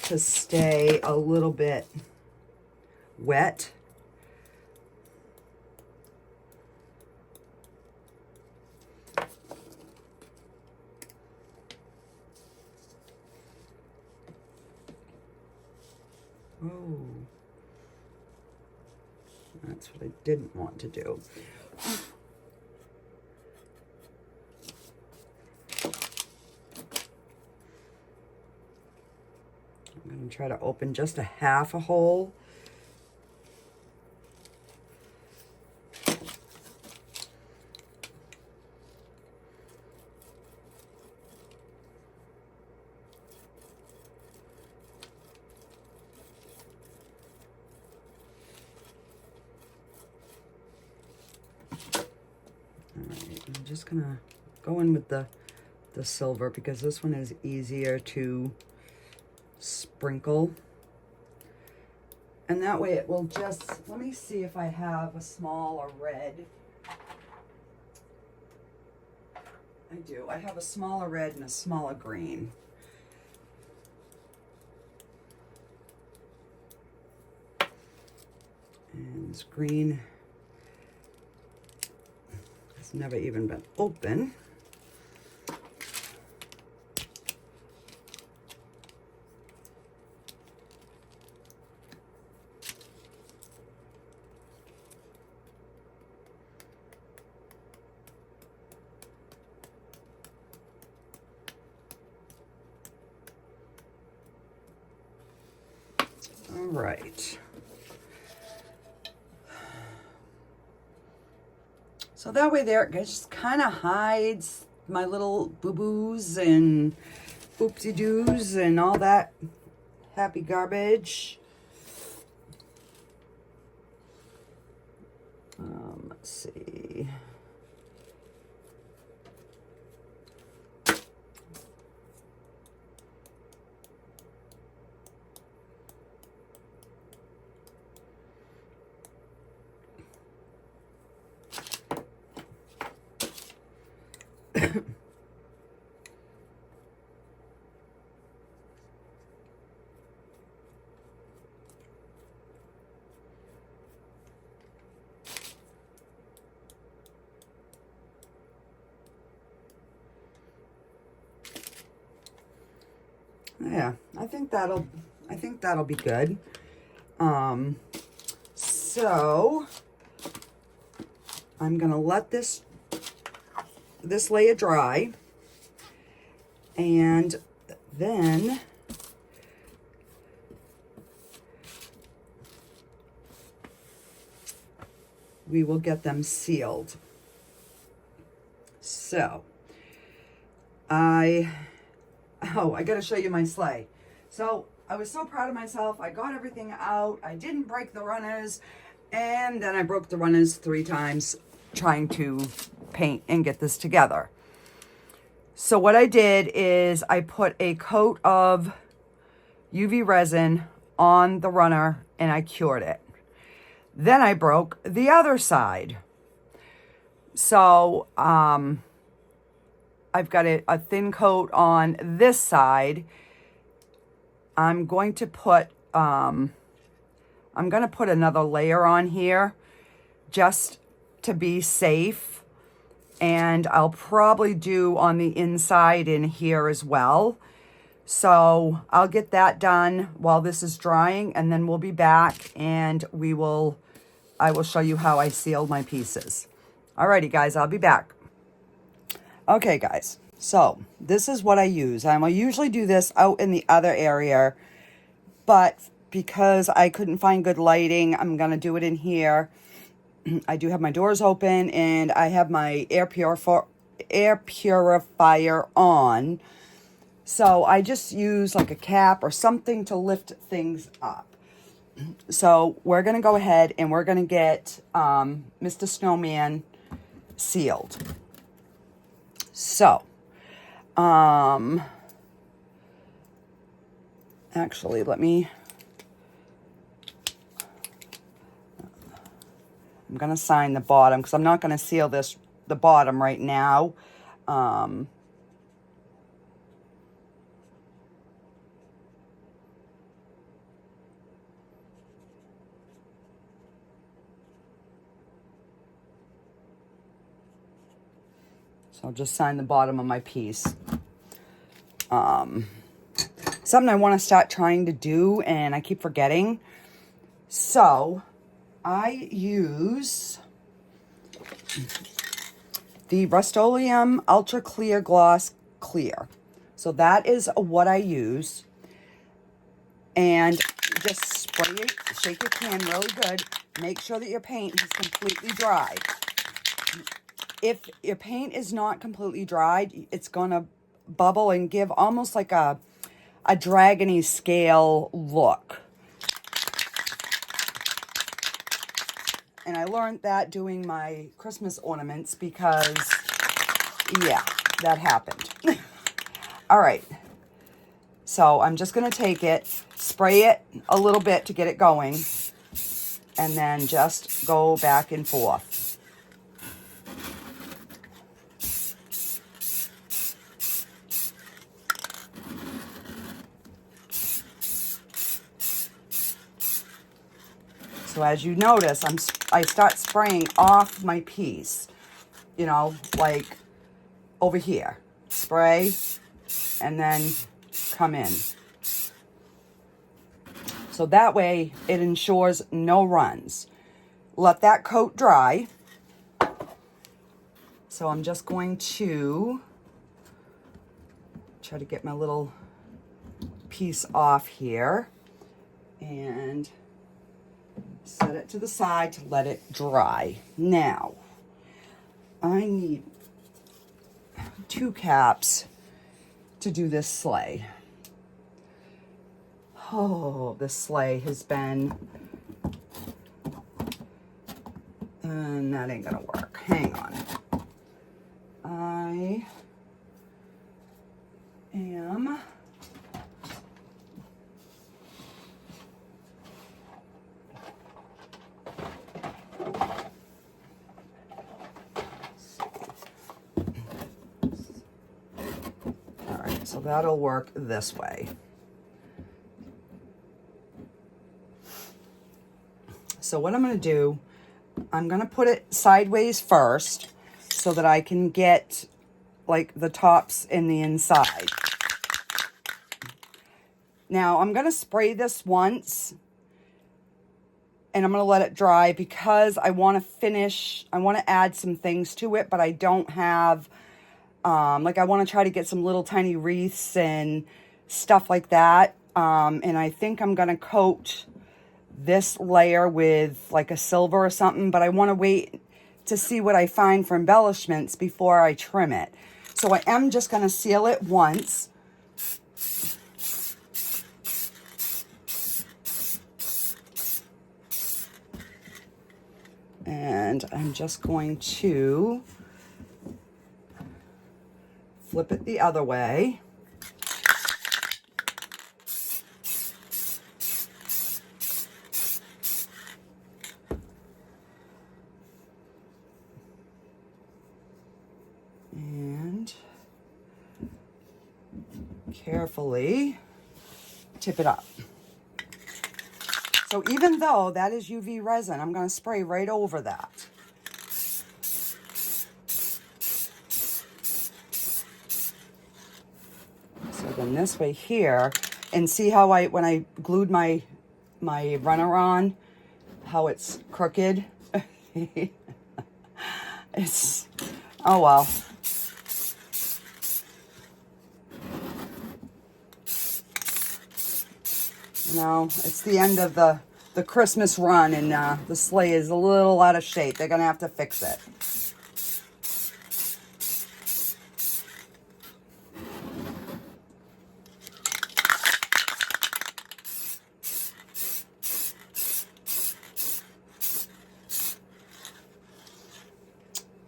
to stay a little bit wet. Oh, that's what I didn't want to do. I'm going to try to open just a half a hole. I'm just gonna go in with the silver because this one is easier to sprinkle, and that way it will just, let me see if I have a small or red. I do. I have a smaller red and a smaller green. And this green has never even been open. All right. So that way there, it just kind of hides my little boo-boos and oopsie-doos and all that happy garbage. Let's see. Yeah, I think that'll be good. So I'm gonna let this layer dry, and then we will get them sealed. So I gotta show you my sleigh. So I was so proud of myself. I got everything out. I didn't break the runners, and then I broke the runners 3 times trying to paint and get this together. So what I did is I put a coat of UV resin on the runner and I cured it. Then I broke the other side. So I've got a thin coat on this side. I'm going to put another layer on here just to be safe, and I'll probably do on the inside in here as well. So I'll get that done while this is drying, and then we'll be back and I will show you how I sealed my pieces. Alrighty guys, I'll be back. Okay guys, so this is what I use. I will usually do this out in the other area, but because I couldn't find good lighting, I'm gonna do it in here. I do have my doors open and I have my air purifier on. So I just use like a cap or something to lift things up. So we're gonna go ahead and we're gonna get Mr. Snowman sealed. So, actually, I'm going to sign the bottom because I'm not going to seal the bottom right now. So I'll just sign the bottom of my piece. Something I want to start trying to do and I keep forgetting. So I use the Rust-Oleum Ultra Clear Gloss Clear. So that is what I use. And just spray it, shake your can really good. Make sure that your paint is completely dried. If your paint is not completely dried, it's going to bubble and give almost like a dragony scale look. And I learned that doing my Christmas ornaments because, yeah, that happened. All right. So I'm just going to take it, spray it a little bit to get it going, and then just go back and forth. So as you notice, I start spraying off my piece, you know, like over here. Spray and then come in. So that way it ensures no runs. Let that coat dry. So I'm just going to try to get my little piece off here and set it to the side to let it dry. Now, I need 2 caps to do this sleigh. Oh, this sleigh has been, and that ain't gonna work. Hang on. I am so that'll work this way. So what I'm going to do, I'm going to put it sideways first so that I can get like the tops and the inside. Now I'm going to spray this once and I'm going to let it dry because I want to add some things to it, but I don't have, like I want to try to get some little tiny wreaths and stuff like that. And I think I'm going to coat this layer with like a silver or something, but I want to wait to see what I find for embellishments before I trim it. So I am just going to seal it once. And I'm just going to flip it the other way. And carefully tip it up. So even though that is UV resin, I'm going to spray right over that. So then this way here, and see how when I glued my runner on, how it's crooked? It's, oh well. No, it's the end of the Christmas run, and the sleigh is a little out of shape. They're going to have to fix it.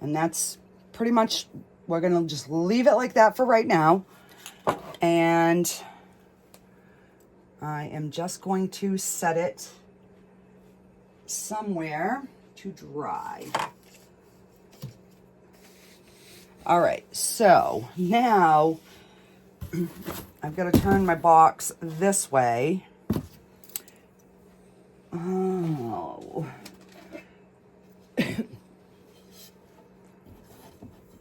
And that's pretty much, we're going to just leave it like that for right now. And I am just going to set it somewhere to dry. All right, so now I've got to turn my box this way. Oh.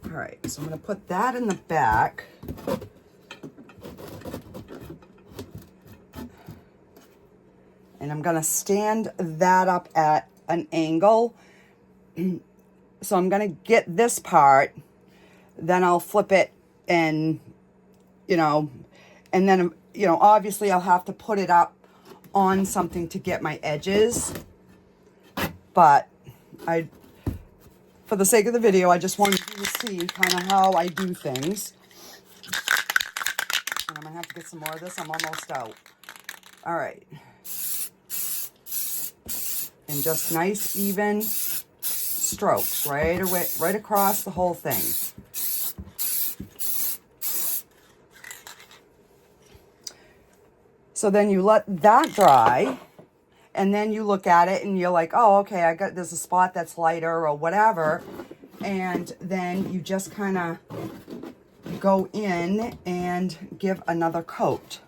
All right, so I'm going to put that in the back. And I'm going to stand that up at an angle. So I'm going to get this part, then I'll flip it and, you know, and then, you know, obviously I'll have to put it up on something to get my edges. But for the sake of the video, I just wanted you to see kind of how I do things. And I'm going to have to get some more of this. I'm almost out. All right. And just nice, even strokes right away, right across the whole thing. So then you let that dry, and then you look at it and you're like, oh, okay, there's a spot that's lighter or whatever. And then you just kind of go in and give another coat.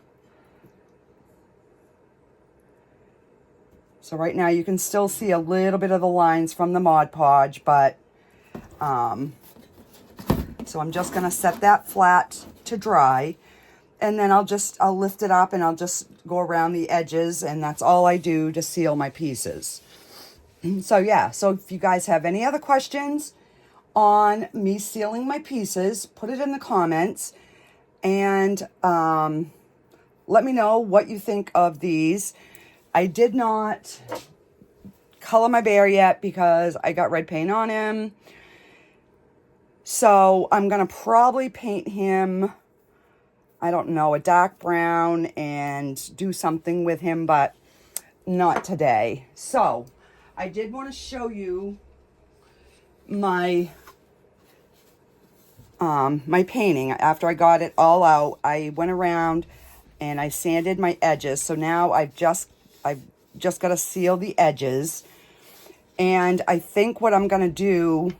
So right now you can still see a little bit of the lines from the Mod Podge, but so I'm just going to set that flat to dry, and then I'll lift it up and I'll just go around the edges, and that's all I do to seal my pieces. So yeah, so if you guys have any other questions on me sealing my pieces, put it in the comments, and let me know what you think of these. I did not color my bear yet because I got red paint on him. So I'm going to probably paint him, I don't know, a dark brown and do something with him, but not today. So I did want to show you my my painting. After I got it all out, I went around and I sanded my edges. So now I've just got to seal the edges. And I think what I'm going to do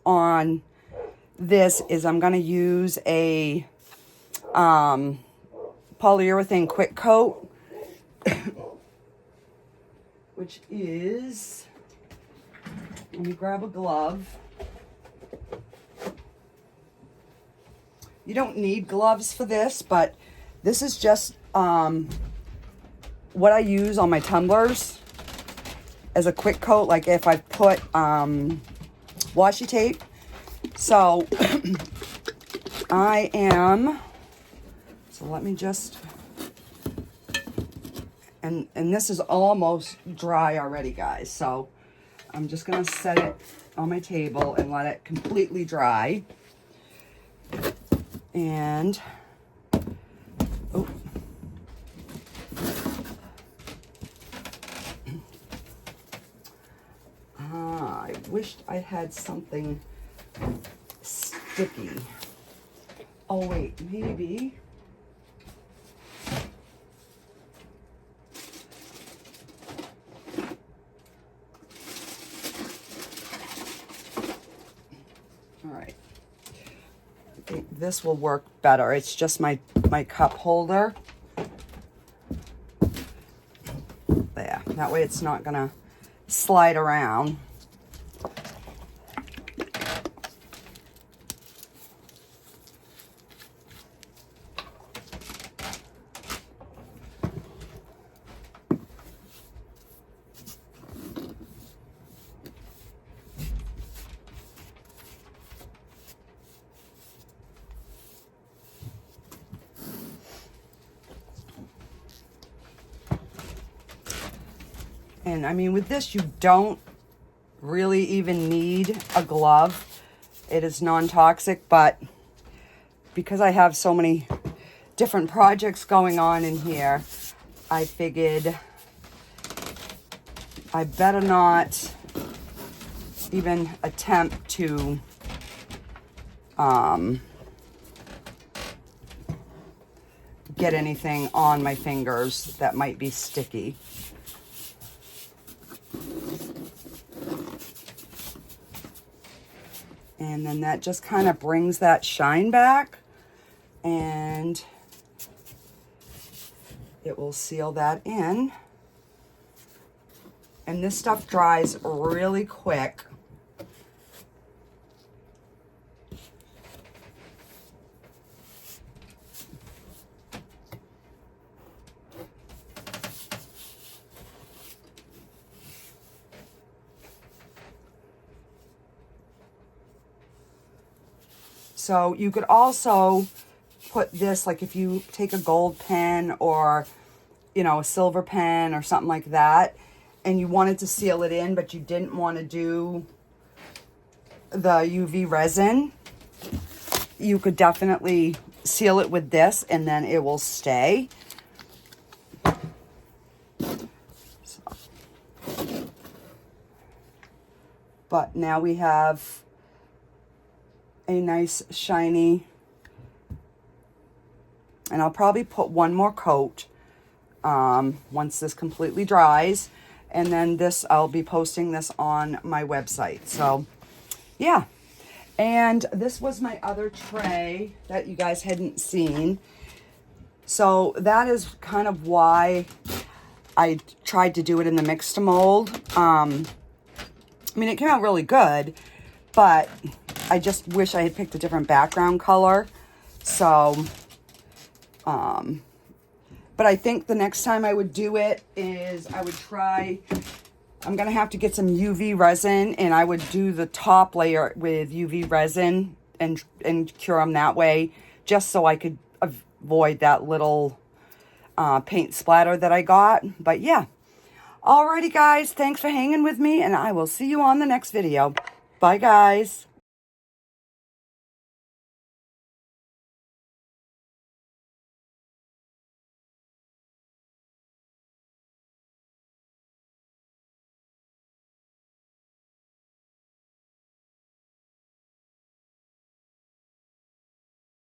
on this is I'm going to use a polyurethane quick coat, which is, let me grab a glove. You don't need gloves for this, but this is just what I use on my tumblers as a quick coat, like if I put washi tape. So so let me just, and this is almost dry already, guys. So I'm just going to set it on my table and let it completely dry. And, oh, I wished I had something sticky. Oh wait, maybe. All right. I think this will work better. It's just my cup holder. There. That way it's not gonna slide around. And I mean, with this, you don't really even need a glove. It is non-toxic, but because I have so many different projects going on in here, I figured I better not even attempt to get anything on my fingers that might be sticky. And then that just kind of brings that shine back, and it will seal that in. And this stuff dries really quick. So you could also put this, like if you take a gold pen or, you know, a silver pen or something like that, and you wanted to seal it in, but you didn't want to do the UV resin, you could definitely seal it with this and then it will stay. So. But now we have a nice shiny, and I'll probably put one more coat once this completely dries, and then this, I'll be posting this on my website. So yeah, and this was my other tray that you guys hadn't seen. So that is kind of why I tried to do it in the mix to mold. I mean, it came out really good, but I just wish I had picked a different background color. So, but I think the next time I would do it is I would try, I'm going to have to get some UV resin, and I would do the top layer with UV resin and cure them that way, just so I could avoid that little paint splatter that I got. But yeah. Alrighty guys, thanks for hanging with me, and I will see you on the next video. Bye guys.